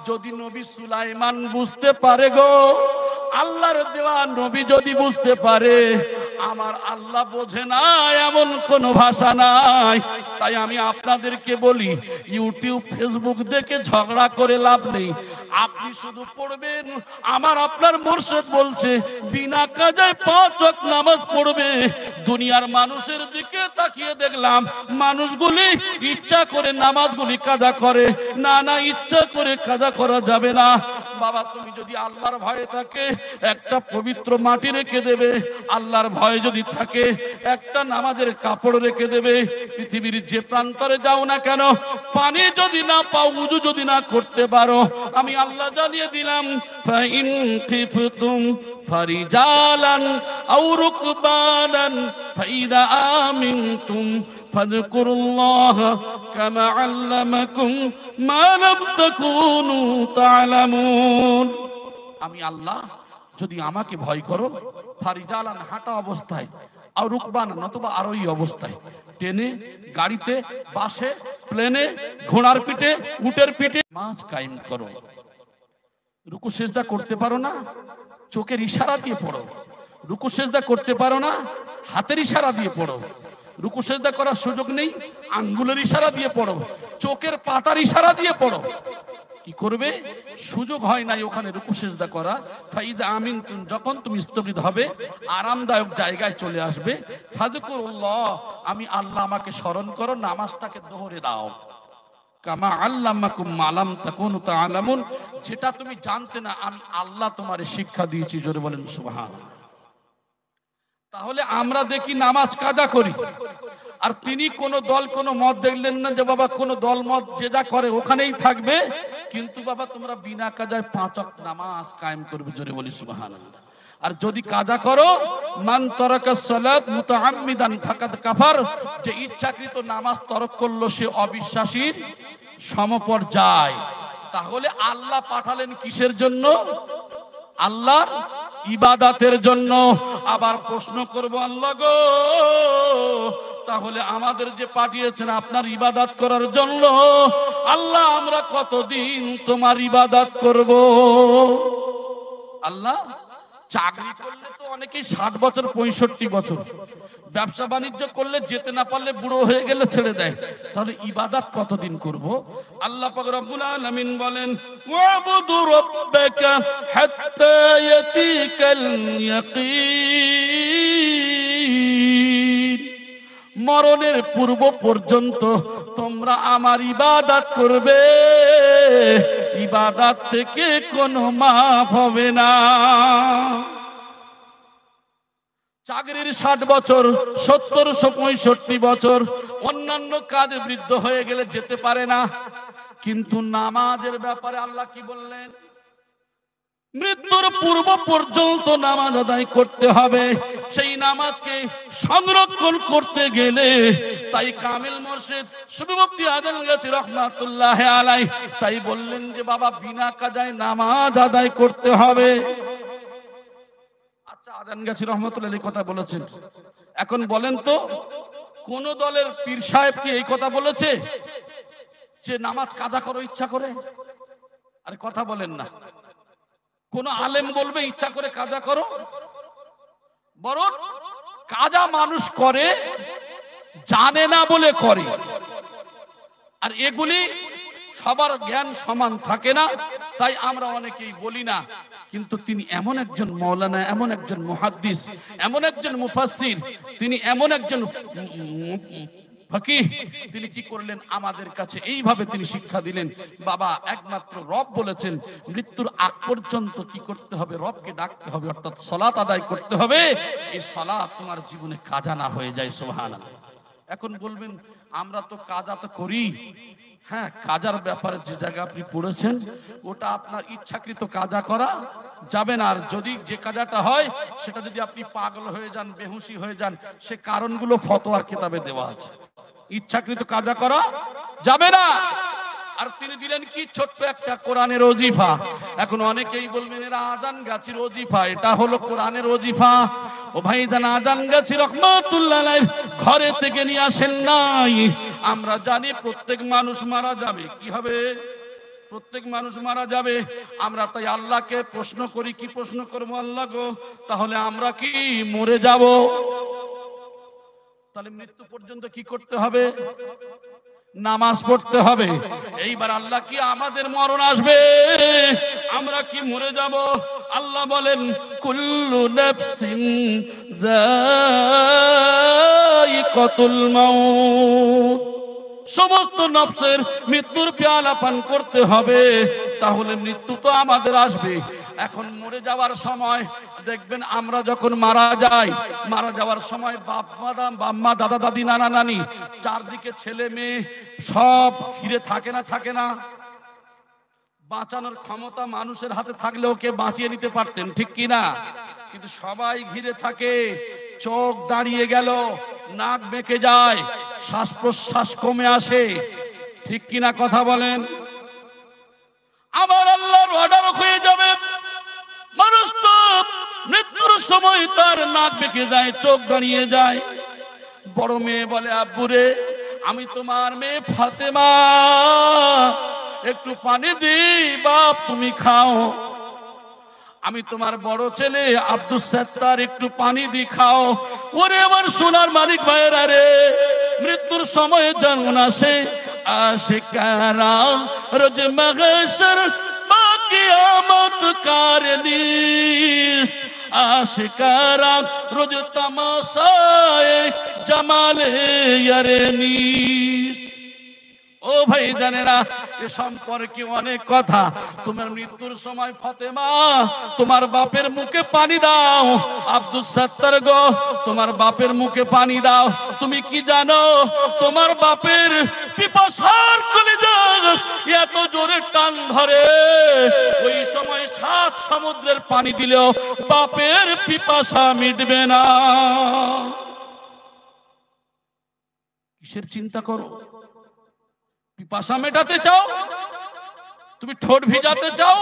যদি নবী সুলাইমান বুঝতে পারে গো, আল্লাহর দেওয়া নবী যদি বুঝতে পারে, আমার আল্লাহ বোঝে না এমন কোন ভাষা নাই। তাই আমি আপনাদেরকে বলি, ইউটিউব ফেসবুক দেখে ঝগড়া করে লাভ নেই। আপনি শুধু পড়বেন, আমার আপনার মুর্শিদ বলছে বিনা কাজায় 5 ওয়াক্ত নামাজ পড়বে। দুনিয়ার মানুষের দিকে তাকিয়ে দেখলাম মানুষগুলি ইচ্ছা করে নামাজগুলি কাজা করে, না ইচ্ছা করে কাজা করা যাবে না। বাবা তুমি যদি আল্লাহর ভয়ে থাকে একটা পবিত্র মাটি রেখে দেবে, আল্লাহর ভয় যদি থাকে একটা নামাজের কাপড় রেখে দেবে। পৃথিবীর যে প্রান্তরে যাও না কেন, পানি যদি না পাও, উযু যদি না করতে পারো, আমি আল্লাহ জানিয়ে দিলাম, ফাইন খিফতুম ফারিজালান আও রুকবানান ফাইদা আমিনতুম ফাযকুরুল্লাহ কামা আল্লামাকুম মা লাম তাকুনু তা'লামুন। আমি আল্লাহ যদি আমাকে ভয় করো, ফারিজালান হাঁটা অবস্থায়, আর রুকবানান অথবা আরোহী অবস্থায়, ট্রেনে, গাড়িতে, বাসে, প্লেনে, ঘোড়ার পিঠে, উটের পিঠে নামাজ কায়েম করো। রুকু সিজদা করতে পারো না, চোখের ইশারা দিয়ে পড়ো। রুকু সিজদা করতে পারো না, হাতের ইশারা দিয়ে পড়ো। রুকু সিজদা করার সুযোগ নেই, আঙ্গুলের ইশারা দিয়ে পড়ো, চোখের পাতার ইশারা দিয়ে পড়ো। কি করবে? সুযোগ হয় নাই ওখানে রুকু সিজদা করা, ফাইদা আমিনতুম যখন তুমি স্থগিত হবে, আরামদায়ক জায়গায় চলে আসবে, ফাযকুরুল্লাহ আমি আল্লাহ আমাকে স্মরণ করো, নামাজটাকে দোহরে দাও, কামা আল্লামাকুম মা লাম তাকুনু তা'লামুন যেটা তুমি জানতে না আমি আল্লাহ তোমারে শিক্ষা দিয়েছি। জোরে বলেন সুবহানাল্লাহ। তাহলে আমরা দেখি নামাজ কাজা করি, আর তিনি কোন দল কোন মত দেখলেন না যে বাবা কোন দল মত যে যা করে ওখানেই থাকবে, কিন্তু বাবা তোমরা বিনা কাজায় 5 ওয়াক্ত নামাজ কায়েম করবে। জোরে বলি সুবহানাল্লাহ। আর যদি কাজা করো, মান তারাকা সালাত মুতাআম্মিদান ফাকাদ কাফার, যে ইচ্ছাকৃত নামাজ তরক করলো সে অবিশ্বাসীর সমপর্যায়। তাহলে আল্লাহ পাঠালেন কিসের জন্য? আল্লাহর ইবাদতের জন্য। আবার প্রশ্ন করব, আল্লাহ গো তাহলে আমাদের যে পাঠিয়েছেন আপনার ইবাদত করার জন্য, আল্লাহ আমরা কতদিন তোমার ইবাদত করব? আল্লাহ, চাকরি করলে তো অনেকেই 60 বছর 65 বছর, ব্যবসা বাণিজ্য করলে যেতে না পারলে বুড়ো হয়ে গেলে ছেড়ে দেয়, তাহলে ইবাদত কতদিন করব? আল্লাহ পাক রব্বুল আলামিন বলেন, ওয়াবুদু রাব্বাকা হাত্তা ইয়াতিকাল ইয়াকিন, মরণের পূর্ব পর্যন্ত তোমরা আমার ইবাদত করবে, ইবাদত থেকে কোনো মাফ হবে না। চাকরির 60 বছর 70 65 বছর, অন্যান্য কাজে বৃদ্ধ হয়ে গেলে যেতে পারে না, কিন্তু নামাজের ব্যাপারে আল্লাহ কি বললেন? মৃত্যুর পূর্ব পর্যন্ত নামাজ আদায় করতে হবে। সেই নামাজকে সংরক্ষণ করতে গেলে তাই কামিল মুর্শিদ সুফি মুফতি আজান গাছি রহমাতুল্লাহ আলাইহি তাই বললেন যে বাবা বিনা কাজায় নামাজ আদায় করতে হবে। আচ্ছা, আজান গাছি রহমাতুল্লাহ এই কথা বলেছেন, এখন বলেন তো কোন দলের পীর সাহেব কি এই কথা বলেছে যে নামাজ কাজা করো ইচ্ছা করে? আরে কথা বলেন না। কোন আলেম বলবে ইচ্ছা করে কাজা করো? বরং কাজা মানুষ করে জানে না বলে করে, আর এগুলি সবার জ্ঞান সমান থাকে না, তাই আমরা অনেকেই বলি না। কিন্তু তিনি এমন একজন মাওলানা, এমন একজন মুহাদ্দিস, এমন একজন মুফাসসির, তিনি এমন একজন ফকিহ, তিনি কি করলেন আমাদের কাছে এইভাবে তিনি শিক্ষা দিলেন, বাবা একমাত্র রব বলেছেন মৃত্যুর আগ পর্যন্ত কি করতে হবে? রবকে ডাকতে হবে, অর্থাৎ সালাত আদায় করতে হবে। এই সালাত তোমার জীবনে কাজা না হয়ে যায়। সুবহানাল্লাহ। এখন বলবেন আমরা তো কাজা তো করি। হ্যাঁ, কাজার ব্যাপারে যে জায়গা আপনি পড়েছেন ওটা আপনার ইচ্ছাকৃত কাজা করা যাবে না। আর যদি যে কাজাটা হয় সেটা যদি আপনি পাগল হয়ে যান, বেহুশি হয়ে যান, সে কারণগুলো ফতোয়ার কিতাবে দেওয়া আছে। ইচ্ছাকৃত কাজা করা যাবে না। আর তিনি দিলেন কি ছোট্ট একটা কোরআনের ওজিফা। এখন অনেকেই বলবেন এরা আজান গাছির ওজিফা, এটা হলো কোরআনের ওজিফা। ও ভাইজান, আজান গাছি রহমাতুল্লাহ আলাইহি ঘরে থেকে নিয়ে আসেন নাই। আমরা জানি প্রত্যেক মানুষ মারা যাবে। কি হবে? প্রত্যেক মানুষ মারা যাবে। আমরা তাই আল্লাহকে প্রশ্ন করি, কি প্রশ্ন করবো? আল্লাহ গো তাহলে আমরা কি মরে যাব? তাহলে মৃত্যু পর্যন্ত কি করতে হবে? নামাজ পড়তে হবে। এইবার আল্লাহ কি আমাদের মরণ আসবে? আমরা কি মরে যাব? আল্লাহ বলেন কুল্লু নাফসিন যায়িকাতুল মাউত, সমস্ত নফসের মৃত্যুর পেয়ালা পান করতে হবে। তাহলে মৃত্যু তো আমাদের আসবে। এখন মরে যাওয়ার সময় দেখবেন আমরা যখন মারা যাই, মারা যাওয়ার সময় বাপ-মা, দাদা দাদি, নানা নানি, চারদিকে ছেলে মেয়ে সব ঘিরে থাকে না? থাকে না? বাঁচানোর ক্ষমতা মানুষের হাতে থাকলেও কে বাঁচিয়ে নিতে পারতেন, ঠিক কি না? কিন্তু সবাই ঘিরে থাকে। চোখ দাঁড়িয়ে গেল, নাক বেঁকে যায়, শ্বাস প্রশ্বাস কমে আসে, ঠিক কিনা কথা বলেন? আমার আল্লাহর অর্ডার হয়ে যাবে। মানুষ তো মৃত্যুর সময় তার নাক বেঁকে যায়, চোখ দাঁড়িয়ে যায়। বড় মেয়ে বলে আব্বুরে আমি তোমার মেয়ে ফাতেমা, একটু পানি দিই বাপ তুমি খাও। আমি তোমার বড় ছেলে আব্দুস সাত্তার, একটু পানি দি খাও। ওরে আমার সোনার মালিক ভাইয়েরা রে, মৃত্যুর সময়ে যেমন আসে আশিকারা রোজ মাহশর বা কিয়ামত কারনিস, আশিকারা রোজ তামাশায়ে জামালে ইয়ারনিস। ও ভাই জানেরা, এ সম্পর্কে অনেক কথা। তোমার মৃত্যুর সময় ফাতেমা তোমার বাপের মুখে পানি দাও। আব্দুস সাত্তার গো তোমার বাপের মুখে পানি দাও। তুমি কি জানো তোমার বাপের পিপাসার কলিজা এত জোরে টান ধরে, ওই সময় 7 সমুদ্রের পানি দিলেও বাপের পিপাসা মিটবে না। কিসের চিন্তা করো? পিপাসা মেটাতে চাও? তুমি ঠোঁট ভিজাতে চাও?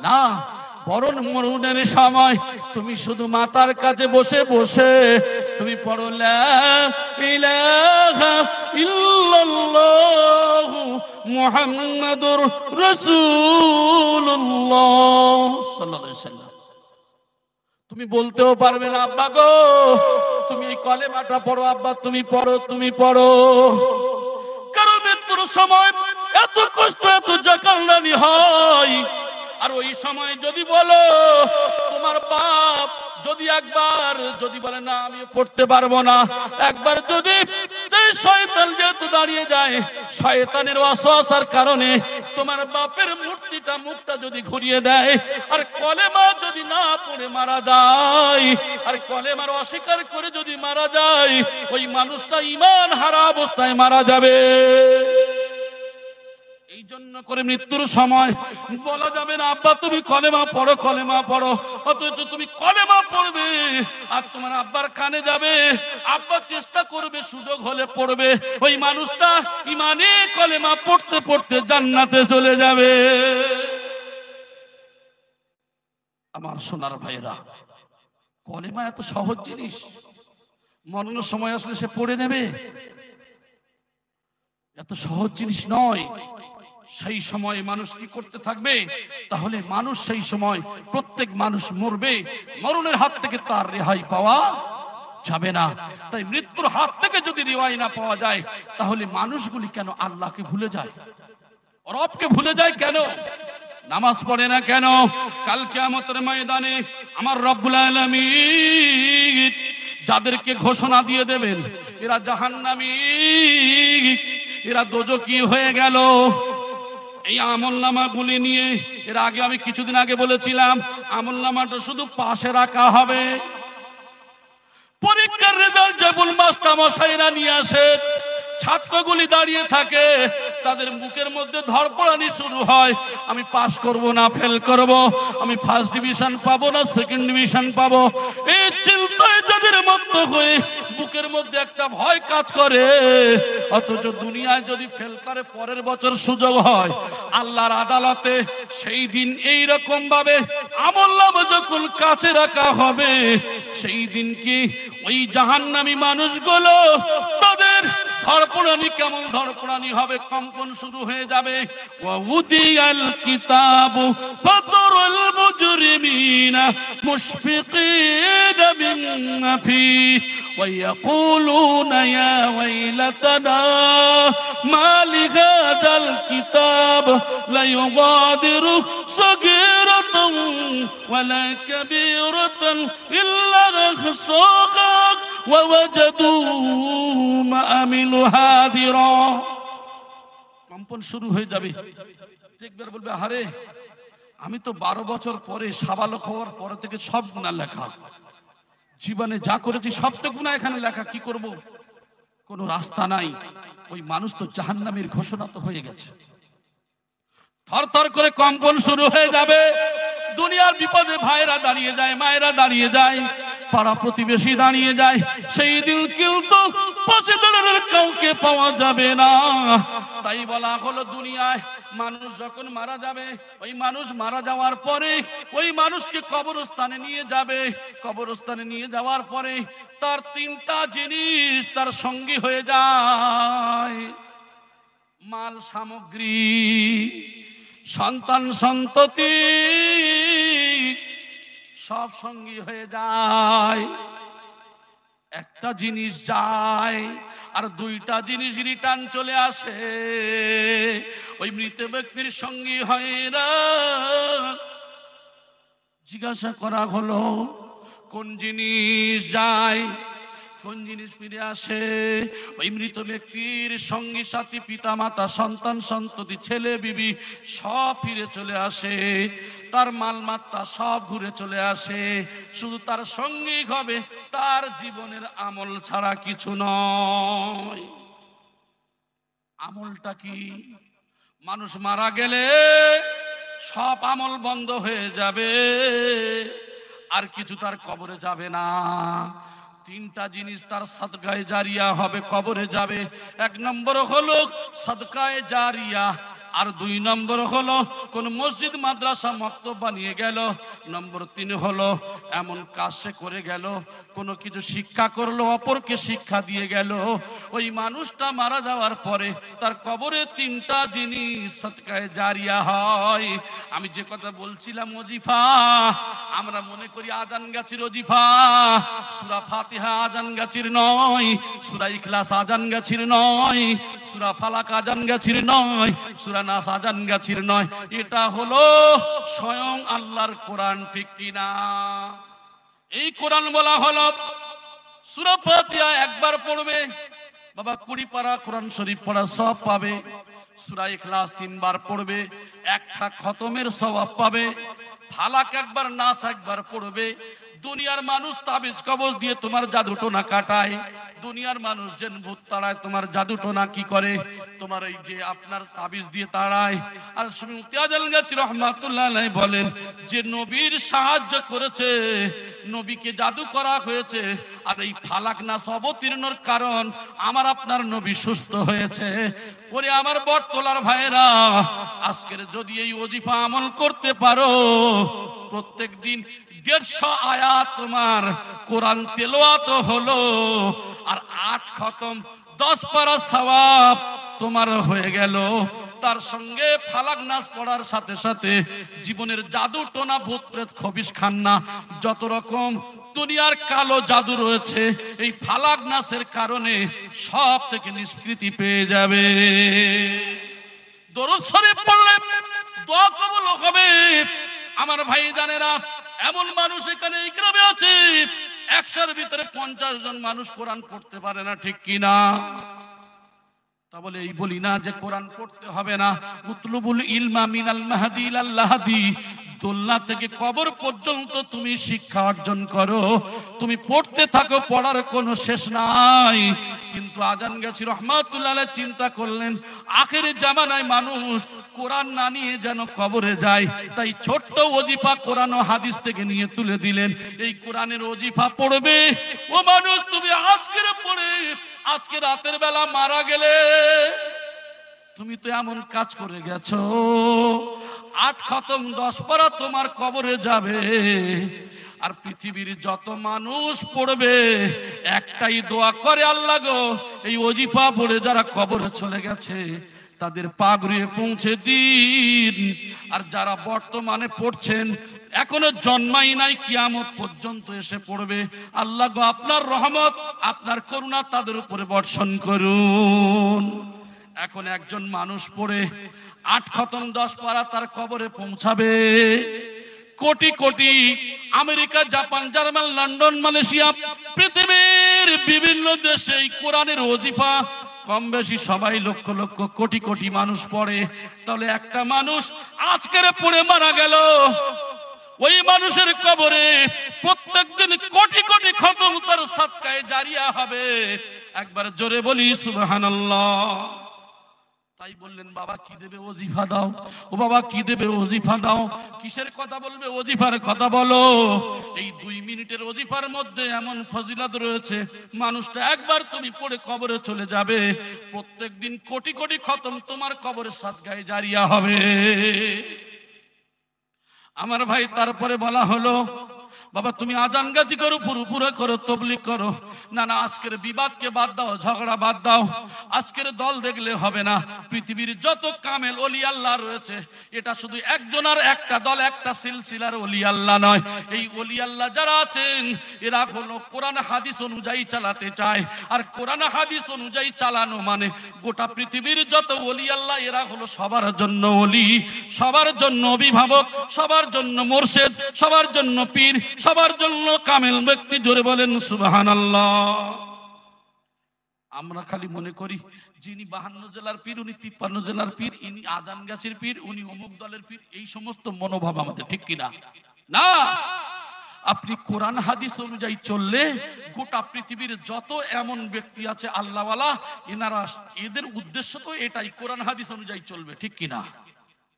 না, মরণ মরণের সময় তুমি শুধু মাতার কাছে বসে বসে তুমি পড়ো লা ইলাহা ইল্লাল্লাহ মুহাম্মাদুর রাসূলুল্লাহ সাল্লাল্লাহু আলাইহি ওয়াসাল্লাম। তুমি বলতেও পারবে না আব্বা গো তুমি এই কলেমাটা পড়ো, আব্বা তুমি পড়ো, তুমি পড়ো। কারণ মৃত্যুর সময় এত কষ্ট, এত জাকান্নানি হয়। আর ওই সময় যদি বলো তোমার বাপ যদি একবার যদি বলে না আমি পড়তে পারবো না, একবার যদি শয়তান যেহেতু দাঁড়িয়ে যায়, শয়তানের ওয়াসওয়াসার কারণে তোমার বাপের মূর্তিটা মুখটা যদি ঘুরিয়ে দেয়, আর কলেমা যদি না পড়ে মারা যায়, আর কলেমার অস্বীকার করে যদি মারা যায়, ওই মানুষটা ঈমান হারা অবস্থায় মারা যাবে। এই জন্য করে মৃত্যুর সময় বলা যাবে না আব্বা তুমি কলেমা পড়ো, কলেমা পড়ো। অথচ তুমি কলেমা পড়বে আর তোমার আব্বার কানে যাবে, আব্বা চেষ্টা করবে সুযোগ হলে পড়বে, ওই মানুষটা ঈমানে কলেমা পড়তে পড়তে জান্নাতে চলে যাবে। আমার সোনার ভাইরা, কলেমা এত সহজ জিনিস, মরণের সময় আসলে সে পড়ে নেবে, এত সহজ জিনিস নয়। সেই সময় মানুষ কি করতে থাকবে? তাহলে মানুষ সেই সময় প্রত্যেক মানুষ মরবে, মরণের হাত থেকে তার রেহাই পাওয়া যাবে না। তাই মৃত্যুর হাত থেকে যদি রেহাই না পাওয়া যায়, তাহলে মানুষগুলি কেন আল্লাহকে ভুলে যায়, রবকে ভুলে যায় কেন? নামাজ পড়ে না কেন? কাল কিয়ামতের ময়দানে আমার রব্বুল আলামিন যাদেরকে ঘোষণা দিয়ে দেবেন এরা জাহান্নামী, এরা দোজখী হয়ে গেল, এই আমলনামাগুলি নিয়ে এর আগে আমি কিছুদিন আগে বলেছিলাম আমলনামাটা শুধু পাশে রাখা হবে। পরীক্ষার রেজাল্ট যেমন মাস্টার মশাইরা নিয়ে আসে, ছাত্রগুলি দাঁড়িয়ে থাকে, তাদের মুখের মধ্যে ধড়পড়ানি শুরু হয়, আমি পাস করব না ফেল করব, আমি ফার্স্ট ডিভিশন পাবো না সেকেন্ড ডিভিশন পাবো। এই চিন্তায় যাদের মধ্যে হয়ে বুকের মধ্যে একটা ভয় কাজ করে, অথচ দুনিয়ায় যদি ফেল করে পরের বছর সুযোগ হয় আল্লাহর আদালতে, সেই দিন এই রকম ভাবে আমলনামা যখন কাছে রাখা হবে, সেই দিন কি ওই জাহান্নামী মানুষগুলো তাদের ধড়পড়ানি কেমন ধড়পড়ানি হবে, কম্পন শুরু হয়ে যাবে। ওয়াউদিয়াল কিতাবু ফাতরুল মুজরিমিনা মুশফিকিনা মিম্মা ফীহি ওয়া ইয়াকুলুনা ইয়া ওয়াইলাতানা মা লিহাদাল কিতাব লা ইউগাদিরু সাগীরাতান ওয়ালা কাবীরাতান ইল্লা আহসাহা ওয়া ওয়াজাদু মা আমিলু হাদিরা। কম্পন শুরু হয়ে যাবে। একবার বলবে আরে আমি তো 12 বছর পরে সাবালক হওয়ার পর থেকে সব গুনাহ লেখা, জীবনে যা করেছি সব তো গুনাহ এখানে লেখা, কি করব? কোনো রাস্তা নাই। ওই মানুষ তো জাহান্নামের ঘোষণা তো হয়ে গেছে। থরথর করে কম্পন শুরু হয়ে যাবে। দুনিয়ার বিপদে ভাইরা দাঁড়িয়ে যায়, মায়েরা দাঁড়িয়ে যায়, পাড়া প্রতিবেশী দাঁড়িয়ে যায়। সেই দিন কিন্তু পাশে দাঁড়ানোর কাউকে পাওয়া যাবে না। তাই বলা হলো দুনিয়ায় মানুষ যখন মারা যাবে, ওই মানুষ মারা যাওয়ার পরে ওই মানুষকে কবরস্থানে নিয়ে যাবে। কবরস্থানে নিয়ে যাওয়ার পরে তার 3টা জিনিস তার সঙ্গী হয়ে যায়, মাল সামগ্রী, সন্তান সন্ততি, সব সঙ্গী হয়ে যায়। একটা জিনিস যায় আর 2টা জিনিস রিটার্ন চলে আসে। ওই মৃত ব্যক্তির সঙ্গী হয় না। জিজ্ঞাসা করা হলো কোন জিনিস যায়, কোন জিনিস ফিরে আসে? ওই মৃত ব্যক্তির সঙ্গী সাথী, পিতা মাতা, সন্তান সন্ততি, ছেলে বিবি সব ফিরে চলে আসে, তার মালমাত্তা সব ঘুরে চলে আসে। শুধু তার সঙ্গী হবে তার জীবনের আমল ছাড়া কিছু নয়। আমলটা কি? মানুষ মারা গেলে সব আমল বন্ধ হয়ে যাবে, আর কিছু তার কবরে যাবে না। 3টা জিনিস তার সাদকায়ে জারিয়া হবে, কবরে যাবে। 1 নম্বর হলো সাদকায়ে জারিয়া, আর 2 নম্বর হলো কোন মসজিদ মাদ্রাসা মক্তব বানিয়ে গেল। নম্বর 3 হলো এমন কাজ সে করে গেল, কোনো কিছু শিক্ষা করলো, অপরকে শিক্ষা দিয়ে গেল। ওই মানুষটা মারা যাওয়ার পরে তার কবরে 3টা জিনিস সদকায়ে জারিয়া হয়। আমি যে কথা বলছিলাম ওজিফা, আমরা মনে করি আজান গাছির ওজিফা, সূরা ফাতিহা আজান গাছির নয়, সূরা ইখলাস আজান গাছির নয়, সূরা ফালাক আজান গাছির নয়, সূরা নাস আজান গাছির নয়, এটা হলো স্বয়ং আল্লাহর কোরআন, ঠিক কিনা? এই কোরআন বলা হলো সূরা ফাতিহা একবার পড়বে বাবা 20 পারা কোরআন শরীফ পড়া সওয়াব পাবে। সূরা ইখলাস 3 বার পড়বে, একটা খতমের সওয়াব পাবে। ফালাক একবার, নাস একবার পড়বে। দুনিয়ার মানুষ তাবিজ কবজ দিয়ে তোমার জাদু টোনা কাটায়, দুনিয়ার মানুষ জিন ভূত তাড়ায়, তোমার জাদু টোনা কি করে? তোমার এই যে আপনার তাবিজ দিয়ে তাড়ায়। আর মুফতি আজল গাছি রহমাতুল্লাহ আলাইহি বলেন যে নবীর সাহায্য করেছে, নবীকে জাদু করা হয়েছে, আর এই ফালাক নাস অবতীর্ণর কারণ আমার আপনার নবী সুস্থ হয়েছে। ওরে আমার বটতলার ভাইরা, আজকের যদি এই ওজিফা আমল করতে পারো, প্রত্যেক দিন 150 আয়াত তোমার কোরআন তেলাওয়াত হলো, আর 8 খতম 10 পারা সওয়াব তোমার হয়ে গেল। তার সঙ্গে ফালাক নাস পড়ার সাথে সাথে জীবনের জাদু টোনা ভূত প্রেত খবিশ খান্না যত রকম দুনিয়ার কালো জাদু রয়েছে, এই ফালাক নাসের কারণে সব থেকে নিষ্কৃতি পেয়ে যাবে। দরুদ শরীফ পড়লে দোয়া কবুল হবে। আমার ভাই জানেরা, এমন মানুষ এখানে এই গ্রামে আছে 100-র ভিতরে 50 জন মানুষ কোরআন পড়তে পারে না, ঠিক কিনা? তা বলে এই বলি না যে কোরআন পড়তে হবে না। উতলুবুল ইলমা মিনাল মাহদি ইলাল লাহদি, দোলনা থেকে কবর পর্যন্ত তুমি শিক্ষা অর্জন করো, তুমি পড়তে থাকো, পড়ার কোনো শেষ নাই। কিন্তু আজান গাছি রহমাতুল্লাহ আলাইহি চিন্তা করলেন আখিরের জামানায় মানুষ কোরআন না নিয়ে যেন কবরে যায়, তাই ছোট্ট ওজিফা কোরআন ও হাদিস থেকে নিয়ে তুলে দিলেন। এই কোরআনের ওজিফা পড়বে ও মানুষ, তুমি আজকের পড়ে আজকে রাতের বেলা মারা গেলে তুমি তো এমন কাজ করে গেছো, 8 খতম 10 পারা তোমার কবরে যাবে। আর পৃথিবীর যত মানুষ পড়বে একটাই দোয়া করে, আল্লাহ গো এই ওজিফা পড়ে যারা কবরে চলে গেছে তাদের পাগড়িয়ে পৌঁছে দিন। আর যারা বর্তমানে পড়ছেন এখনো জন্মাই নাই, কিয়ামত পর্যন্ত এসে পড়বে, আল্লাহ গো আপনার রহমত আপনার করুণা তাদের উপরে বর্ষণ করুন। এখন একজন মানুষ পড়ে 8 খতম 10 পারা তার কবরে পৌঁছাবে। Crore crore America, Japan, German, London, Malaysia, পৃথিবীর বিভিন্ন দেশে এই কোরআনের ওজিফা কম বেশি সবাই লক্ষ লক্ষ কোটি কোটি মানুষ পড়ে। তাহলে একটা মানুষ আজকের পড়ে মারা গেল, ওই মানুষের কবরে প্রত্যেকদিন কোটি কোটি খতম তার সাদকায়ে জারিয়া হবে। একবার জোরে বলি সুবহানাল্লাহ। তাই বললেন বাবা কি দেবে ওজিফা দাও, ও বাবা কি দেবে ওজিফা দাও। কিসের কথা বলবে? ওজিফার কথা বলো। এই 2 মিনিটের ওজিফার মধ্যে এমন ফজিলত রয়েছে, মানুষটা একবার তুমি পড়ে কবরে চলে যাবে, প্রত্যেকদিন কোটি কোটি খতম তোমার কবরে সাদকায়ে জারিয়া হবে। আমার ভাই তারপরে বলা হলো বাবা তুমি আজান গাজি করো, পুরোপুরা করো, তবলিগ করো। না না, আজকের বিবাদকে বাদ দাও, ঝগড়া বাদ দাও, আজকের দল দেখলে হবে না। পৃথিবীর যত কামেল ওলি আল্লাহ রয়েছে এটা শুধু একজন আর একটা দল, একটা সিলসিলার ওলি আল্লাহ নয়। এই ওলি আল্লাহ যারা আছেন এরা হলো কোরআন হাদিস অনুযায়ী চালাতে চায়। আর কোরআন হাদিস অনুযায়ী চালানো মানে গোটা পৃথিবীর যত ওলি আল্লাহ এরা হলো সবার জন্য ওলি, সবার জন্য অভিভাবক, সবার জন্য মুর্শিদ, সবার জন্য পীর, সবার জন্য কামেল ব্যক্তি। জোরে বলেন সুবহানাল্লাহ। আমরা খালি মনে করি যিনি 52 জেলার পীর, উনি 53 জেলার পীর, ইনি আজান গাছের পীর, উনি অমুক দলের পীর, এই সমস্ত মনোভাব আমাদের, ঠিক কিনা? না, আপনি কোরআন হাদিস অনুযায়ী চললে গোটা পৃথিবীর যত এমন ব্যক্তি আছে আল্লাহওয়ালা, এনারা এদের উদ্দেশ্য তো এটাই, কোরআন হাদিস অনুযায়ী চলবে, ঠিক কিনা?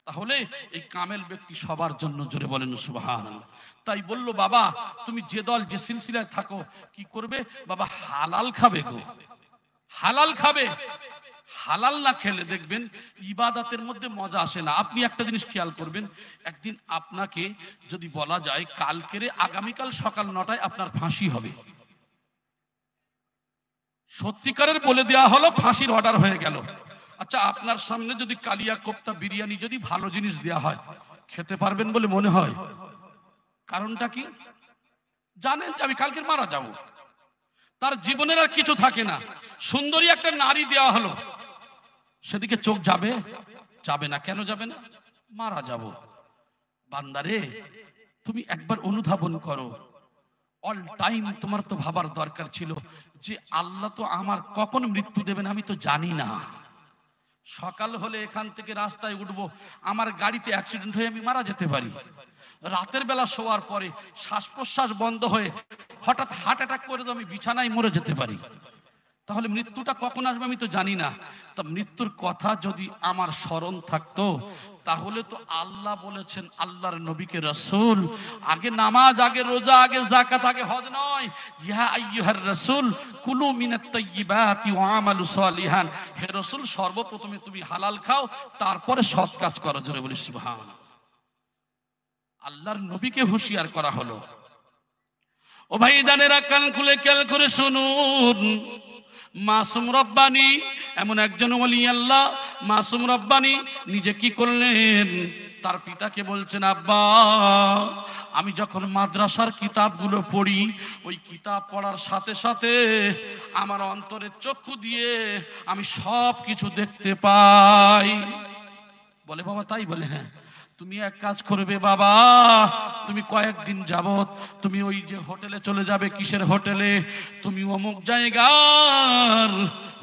তাহলে এই কামেল ব্যক্তি সবার জন্য। জোরে বলেন সুবহানাল্লাহ। তাই বললো বাবা তুমি যে দল যে সিলসিলায় থাকো কি করবে বাবা? হালাল খাবে গো, হালাল খাবে। হালাল না খেলে দেখবেন ইবাদতের মধ্যে মজা আসে না। আপনি একটা জিনিস খেয়াল করবেন, একদিন আপনাকে যদি বলা যায় কালকেরে আগামীকাল সকাল 9টায় আপনার ফাঁসি হবে, সত্যিকারের বলে দেয়া হলো, ফাঁসির অর্ডার হয়ে গেল। আচ্ছা, আপনার সামনে যদি কালিয়া কোপ্তা বিরিয়ানি যদি ভালো জিনিস দেয়া হয়, খেতে পারবেন বলে মনে হয়? কারণটা কি জানেন? যে আমি কালকে মারা যাব, তার জীবনের আর কিছু থাকে না। সুন্দরী একটা নারী দেওয়া হলো, সেদিকে চোখ যাবে? যাবে না। কেন যাবে না? মারা যাব। বান্দারে, তুমি একবার অনুধাবন করো, অল টাইম তোমার তো ভাবার দরকার ছিল যে আল্লাহ তো আমার কখন মৃত্যু দেবেন আমি তো জানি না। সকাল হলে এখান থেকে রাস্তায় উঠবো, আমার গাড়িতে অ্যাক্সিডেন্ট হয়ে আমি মারা যেতে পারি। রাতের বেলা শোয়ার পরে শ্বাস প্রশ্বাস বন্ধ হয়ে হঠাৎ হার্ট অ্যাটাক করে তো আমি বিছানায় মরে যেতে পারি। তাহলে মৃত্যুটা কখন আসবে আমি তো জানি না। তা মৃত্যুর কথা যদি আমার স্মরণ থাকতো, তাহলে তো আল্লাহ বলেছেন, আল্লাহর নবীকে রাসূল, আগে নামাজ, আগে রোজা, আগে যাকাত, আগে হজ নয়। ইয়া আইয়ুহার রাসূল কুলু মিনাত তাইয়্যিবাতি ওয়া আমালু সালিহান। হে রাসূল, সর্বপ্রথমে তুমি হালাল খাও, তারপরে সৎ কাজ করো। জোরে বলি সুবহানাল্লাহ। আল্লাহর নবীকে হুঁশিয়ার করা হলো। ও ভাই জানেরা, কান খুলে খেয়াল করে শুনুন, মাসুম রব্বানী এমন একজন ওলি আল্লাহ, মাসুম রব্বানী নিজে কি করলেন, তার পিতাকে বলছেন, আব্বা আমি যখন মাদ্রাসার কিতাবগুলো পড়ি, ওই কিতাব পড়ার সাথে সাথে আমার অন্তরের চক্ষু দিয়ে আমি সব কিছু দেখতে পাই। বলে বাবা তাই? বলে হ্যাঁ। তুমি এক কাজ করবে বাবা, তুমি কয়েকদিন যাবত তুমি ওই যে হোটেলে চলে যাবে। কিসের হোটেলে? তুমি অমুক জায়গার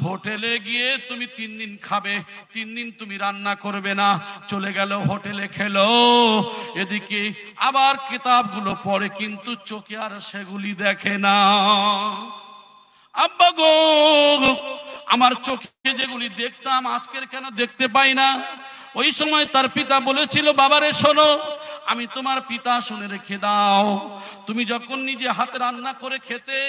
হোটেলে গিয়ে তুমি 3 দিন খাবে, 3 দিন তুমি রান্না করবে না। চলে গেল হোটেলে, খেলো, এদিকে আবার কিতাবগুলো পড়ে, কিন্তু চোখে আর সেগুলি দেখে না। আব্বা গো, আমার চোখে যেগুলি দেখতাম আজকের কেন দেখতে পাই না? ওই সময় তার পিতা বলেছিল, বাবারে শোনো, আমি তোমার পিতা, শুনে রেখে দাও, তুমি যখন নিজে হাতে রান্না করে খেতে,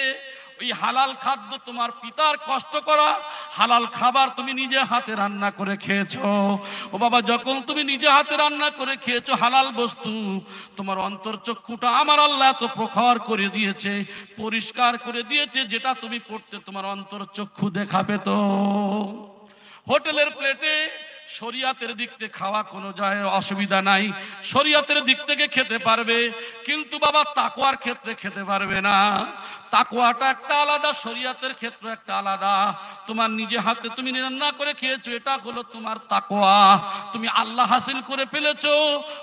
ওই হালাল খাদ্য তোমার পিতার কষ্ট করা হালাল খাবার তুমি নিজে হাতে রান্না করে খেয়েছো। ও বাবা, যখন তুমি নিজে হাতে রান্না করে খেয়েছো হালাল বস্তু, তোমার অন্তর চক্ষুটা আমার আল্লাহ এত প্রখর করে দিয়েছে, পরিষ্কার করে দিয়েছে, যেটা তুমি পড়তে তোমার অন্তর চক্ষু দেখাবে। তো হোটেলের প্লেটে শরিয়াতের দিক থেকে খাওয়া কোনো যায় অসুবিধা নাই, শরিয়াতের দিক থেকে খেতে পারবে, কিন্তু বাবা তাকওয়ার ক্ষেত্রে খেতে পারবে না। তাকওয়াটা একটা আলাদা, শরিয়াতের ক্ষেত্রে একটা আলাদা। তোমার নিজে হাতে তুমি রান্না করে খেয়েছো, এটা হলো তোমার তাকওয়া, তুমি আল্লাহ হাসিল করে ফেলেছো।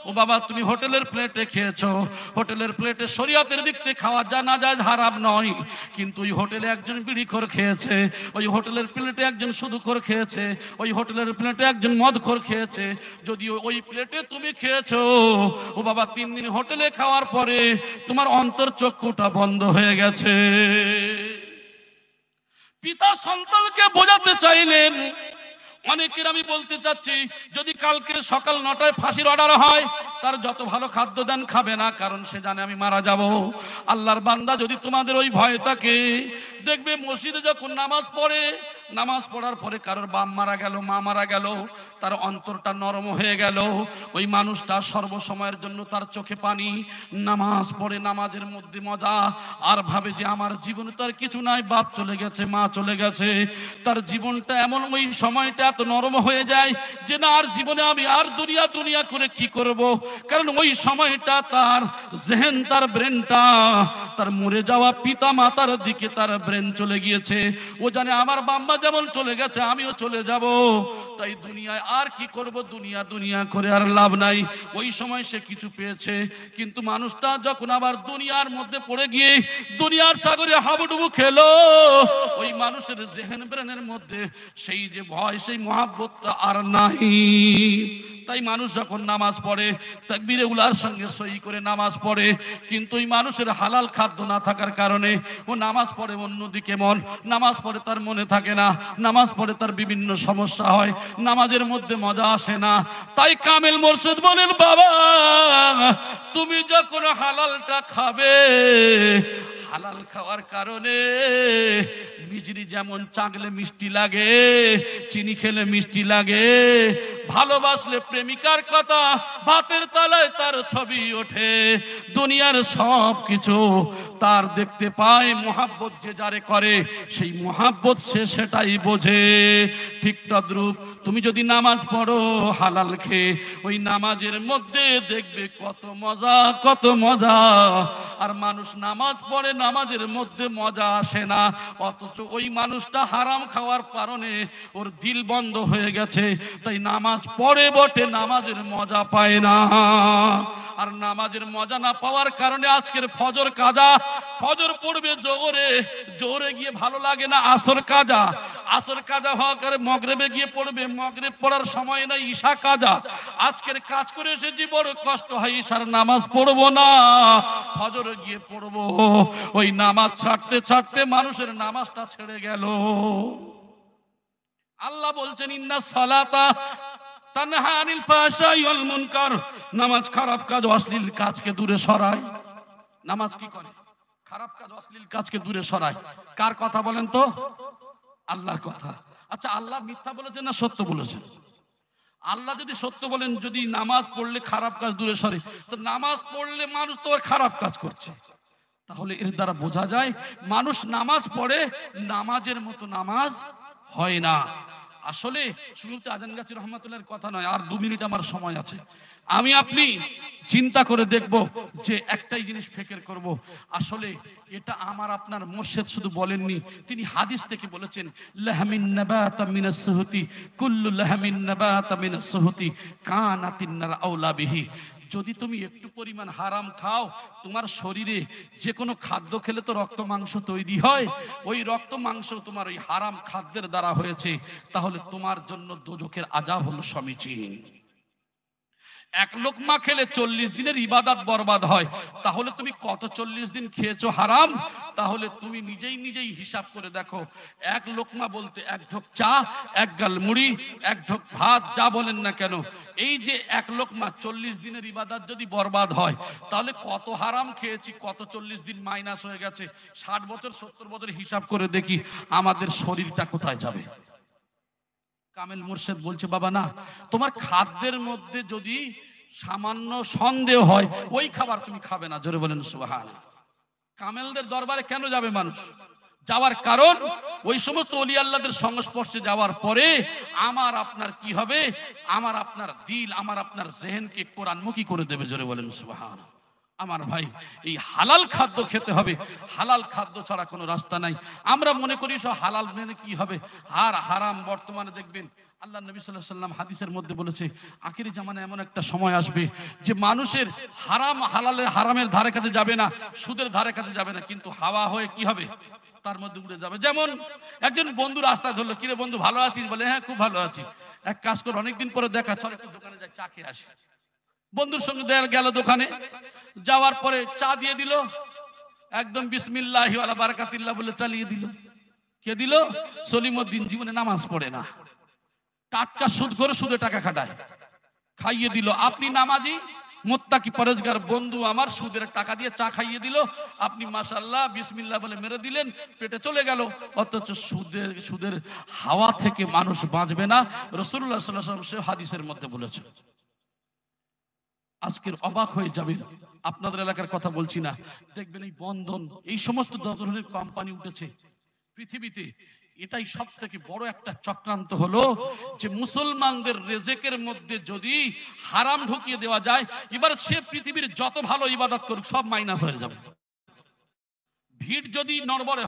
ও বাবা, তুমি হোটেলের প্লেটে খেয়েছো, হোটেলের প্লেটে শরিয়াতের দিক থেকে খাওয়া জানা যায় হারাম নয়, কিন্তু ওই হোটেলে একজন বিড়িখোর খেয়েছে, ওই হোটেলের প্লেটে একজন সুদখোর খেয়েছে, ওই হোটেলের প্লেটে একজন মদখোর খেয়েছে। যদিও ওই প্লেটে তুমি খেয়েছো, ও বাবা 3 দিন হোটেলে খাওয়ার পরে তোমার অন্তর চক্ষুটা বন্ধ হয়ে গেছে। পিতা সন্তানকে বোঝাতে চাইলেন। অনেকের আমি বলতে চাচ্ছি, যদি কালকে সকাল 9টায় ফাঁসির অর্ডার হয়, তার যত ভালো খাদ্য দেন খাবে না, কারণ সে জানে আমি মারা যাব। আল্লাহর বান্দা, যদি তোমাদের ওই ভয় থাকে, দেখবে মসজিদে যখন নামাজ পড়ে, নামাজ পড়ার পরে কারোর বাপ মারা গেল, মা মারা গেল, তার অন্তরটা নরম হয়ে গেল, ওই মানুষটা সর্বসময়ের জন্য তার চোখে পানি, নামাজ পড়ে, নামাজের মধ্যে মজা, আর ভাবে যে আমার জীবনে তার কিছু নাই, বাপ চলে গেছে, মা চলে গেছে। তার জীবনটা এমন ওই সময়টা এত নরম হয়ে যায় যে না, আর জীবনে আমি আর দুনিয়া দুনিয়া করে কি করব, কারণ ওই সময়টা তার জেহেন, তার ব্রেনটা তার মরে যাওয়া পিতা মাতার দিকে তার ব্রেন চলে গিয়েছে। ও জানে আমার বাম্মা যেমন চলে গেছে আমিও চলে যাব, তাই দুনিয়ায় আর কি করব, দুনিয়া দুনিয়া করে আর লাভ নাই। ওই সময় সে কিছু পেয়েছে, কিন্তু মানুষটা যখন আবার দুনিয়ার মধ্যে পড়ে গিয়ে দুনিয়ার সাগরে হাবুডুবু খেলো, ওই মানুষের জেহেন ব্রেনের মধ্যে সেই যে ভয়, সেই মহাব্বতটা আর নাই। তাই মানুষ যখন নামাজ পড়ে, তাকবীরে উলার সঙ্গে সই করে নামাজ পড়ে, কিন্তু ওই মানুষের হালাল খাদ্য না থাকার কারণে ও নামাজ পড়ে অন্যদিকে মন, নামাজ পড়ে তার মনে থাকে না, নামাজ পড়ে তার বিভিন্ন সমস্যা হয়, নামাজের মধ্যে মজা আসে না। তাই কামেল মুর্শিদ বলেন, বাবা তুমি যখন হালালটা খাবে, হালাল খাওয়ার কারণে মিজরি যেমন চাগলে মিষ্টি লাগে, চিনি খেলে মিষ্টি লাগে, ভালোবাসলে প্রেমিকার কথা ভাতের তলায় তার ছবি ওঠে, দুনিয়ার সব কিছু তার দেখতে পায়। মোহাব্বত যে যারে করে সেই মোহাব্বত সে সেটাই বোঝে। ঠিক তদ্রূপ তুমি যদি নামাজ পড়ো হালাল খেয়ে, ওই নামাজের মধ্যে দেখবে কত মজা, কত মজা। আর মানুষ নামাজ পড়ে, নামাজের মধ্যে মজা আসে না, অথচ ওই মানুষটা হারাম খাওয়ার কারণে ওর দিল বন্ধ হয়ে গেছে, তাই নামাজ পড়ে বটে নামাজের মজা পায় না। আর নামাজের মজা না পাওয়ার কারণে আজকের ফজর কাজা, ফজর পড়বে জোরে, জোরে গিয়ে ভালো লাগে না আসর কাজা, আসর কাজা হওয়ার কারণে মগরিবে গিয়ে পড়বে, মগরিব পড়ার সময় নাই ঈশা কাজা। আজকের কাজ করে এসেছি বড় কষ্ট হয়, ঈশার নামাজ পড়বো না, ফজরে গিয়ে পড়বো। ওই নামাজ ছাড়তে ছাড়তে মানুষের নামাজটা ছেড়ে গেল। আল্লাহ বলছেন ইন্নাস সালাতা তানহা আনিল ফাহশাই ওয়াল মুনকার, নামাজ খারাপ কাজ অশ্লীল কাজকে দূরে সরায়। নামাজ কি করে? খারাপ কাজ অশ্লীল কাজকে দূরে সরায়। কার কথা বলেন তো? আল্লাহর কথা। আচ্ছা, আল্লাহ মিথ্যা বলেছেন না সত্য বলেছেন? আল্লাহ যদি সত্য বলেন, যদি নামাজ পড়লে খারাপ কাজ দূরে সরে, তো নামাজ পড়লে মানুষ তো খারাপ কাজ করছে। তাহলে এর দ্বারা বোঝা যায় মানুষ নামাজ পড়ে, নামাজের মতো নামাজ হয় না। আসলে শুরুতে আজান গাছি রহমাতুল্লাহর কথা নয়, আর 2 মিনিট আমার সময় আছে। আমি আপনি চিন্তা করে দেখব যে একটাই জিনিস ফিকির করব, আসলে এটা আমার আপনার মুর্শিদ শুধু বলেননি, তিনি হাদিস থেকে বলেছেন লাহমিন নাবাতা মিনাস সুহতি কুল্লু লাহমিন নাবাতা মিনাস সুহতি কানাতিন নার আওলা বিহি। যদি তুমি একটু পরিমাণ হারাম খাও, তোমার শরীরে যে কোনো খাদ্য খেলে তো রক্ত মাংস তৈরি হয়, ওই রক্ত মাংস তোমার ওই হারাম খাদ্যের দ্বারা হয়েছে, তাহলে তোমার জন্য দোজখের আযাব হলো সমীচীন। এক লোকমা খেলে 40 দিনের ইবাদত বরবাদ হয়, তাহলে তুমি কত 40 দিন খেয়েছো হারাম? তাহলে তুমি নিজেই হিসাব করে দেখো। এক লোকমা বলতে এক ঢোক চা, এক গাল মুড়ি, এক ঢোক ভাত, যা বলেন না কেন, এই যে এক লোকমা 40 দিনের ইবাদত যদি বরবাদ হয়, তাহলে কত হারাম খেয়েছি, কত 40 দিন মাইনাস হয়ে গেছে। 60 বছর 70 বছর হিসাব করে দেখি আমাদের শরীরটা কোথায় যাবে। কামেল মুর্শিদ বলছে বাবা না, তোমার খাদ্যের মধ্যে যদি সামান্য সন্দেহ হয়, ওই খাবার তুমি খাবে না। জোরে বলেন সুবহানাল্লাহ। কামেলদের দরবারে কেন যাবে মানুষ? যাওয়ার কারণ ওই সমস্ত ওলি আল্লাহদের সংস্পর্শে যাওয়ার পরে আমার আপনার কি হবে? আমার আপনার দিল, আমার আপনার জেহেনকে কোরআনমুখী করে দেবে। জোরে বলেন সুবহানাল্লাহ। আমার ভাই, এই হালাল খাদ্য খেতে হবে, হালাল খাদ্য ছাড়া কোনো রাস্তা নাই। আমরা মনে করি সব হালাল মেনে কি হবে, আর হারাম। বর্তমানে দেখবেন আল্লাহ নবী সাল্লাল্লাহু আলাইহি ওয়াসাল্লাম হাদিসের মধ্যে বলেছে, আখিরি জামানায় এমন একটা সময় আসবে যে মানুষের হারাম হারামের ধারে কাছে যাবে না, সুদের ধারে কাছে যাবে না, কিন্তু হাওয়া হয়ে কি হবে? তার মধ্যে উড়ে যাবে। যেমন একজন বন্ধু রাস্তায় ধরলো, কিরে বন্ধু ভালো আছিস? বলে হ্যাঁ খুব ভালো আছি। এক কাজ কর, অনেকদিন পরে দেখা, চল একটু দোকানে যাই, চা খেয়ে আসি। বন্ধুর সঙ্গে গেল দোকানে, যাওয়ার পরে চা দিয়ে দিল, একদম বিসমিল্লাহি ওয়ালা বারাকাতিল্লাহ বলে চালিয়ে দিল। কে দিল? সলিমউদ্দিন, জীবনে নামাজ পড়ে না, টাটকা সুদ করে সুদে টাকা খাটায়, খাইয়ে দিল। আপনি নামাজি মুত্তাকি পরেজগার বন্ধু আমার সুদের টাকা দিয়ে চা খাইয়ে দিল, আপনি মাশাআল্লাহ বিসমিল্লাহ বলে মেরে দিলেন, পেটে চলে গেল। অথচ সুদের হাওয়া থেকে মানুষ বাঁচবে না। রাসূলুল্লাহ সাল্লাল্লাহু আলাইহি ওয়াসাল্লাম সে হাদিসের মধ্যে বলেছে। আজকের অবাক হয়ে যাবেন, আপনাদের এলাকার কথা বলছি না, দেখবেন এই বন্ধন, এই সমস্ত ধরনের কোম্পানি উঠেছে পৃথিবীতে। এটাই সব থেকে বড় একটা চক্রান্ত হলো যে মুসলমানদের রেজেকের মধ্যে যদি হারাম ঢুকিয়ে দেওয়া যায়, এবার সে পৃথিবীর যত ভালো ইবাদত করুক সব মাইনাস হয়ে যাবে। ভিড় যদি নড়বড়ে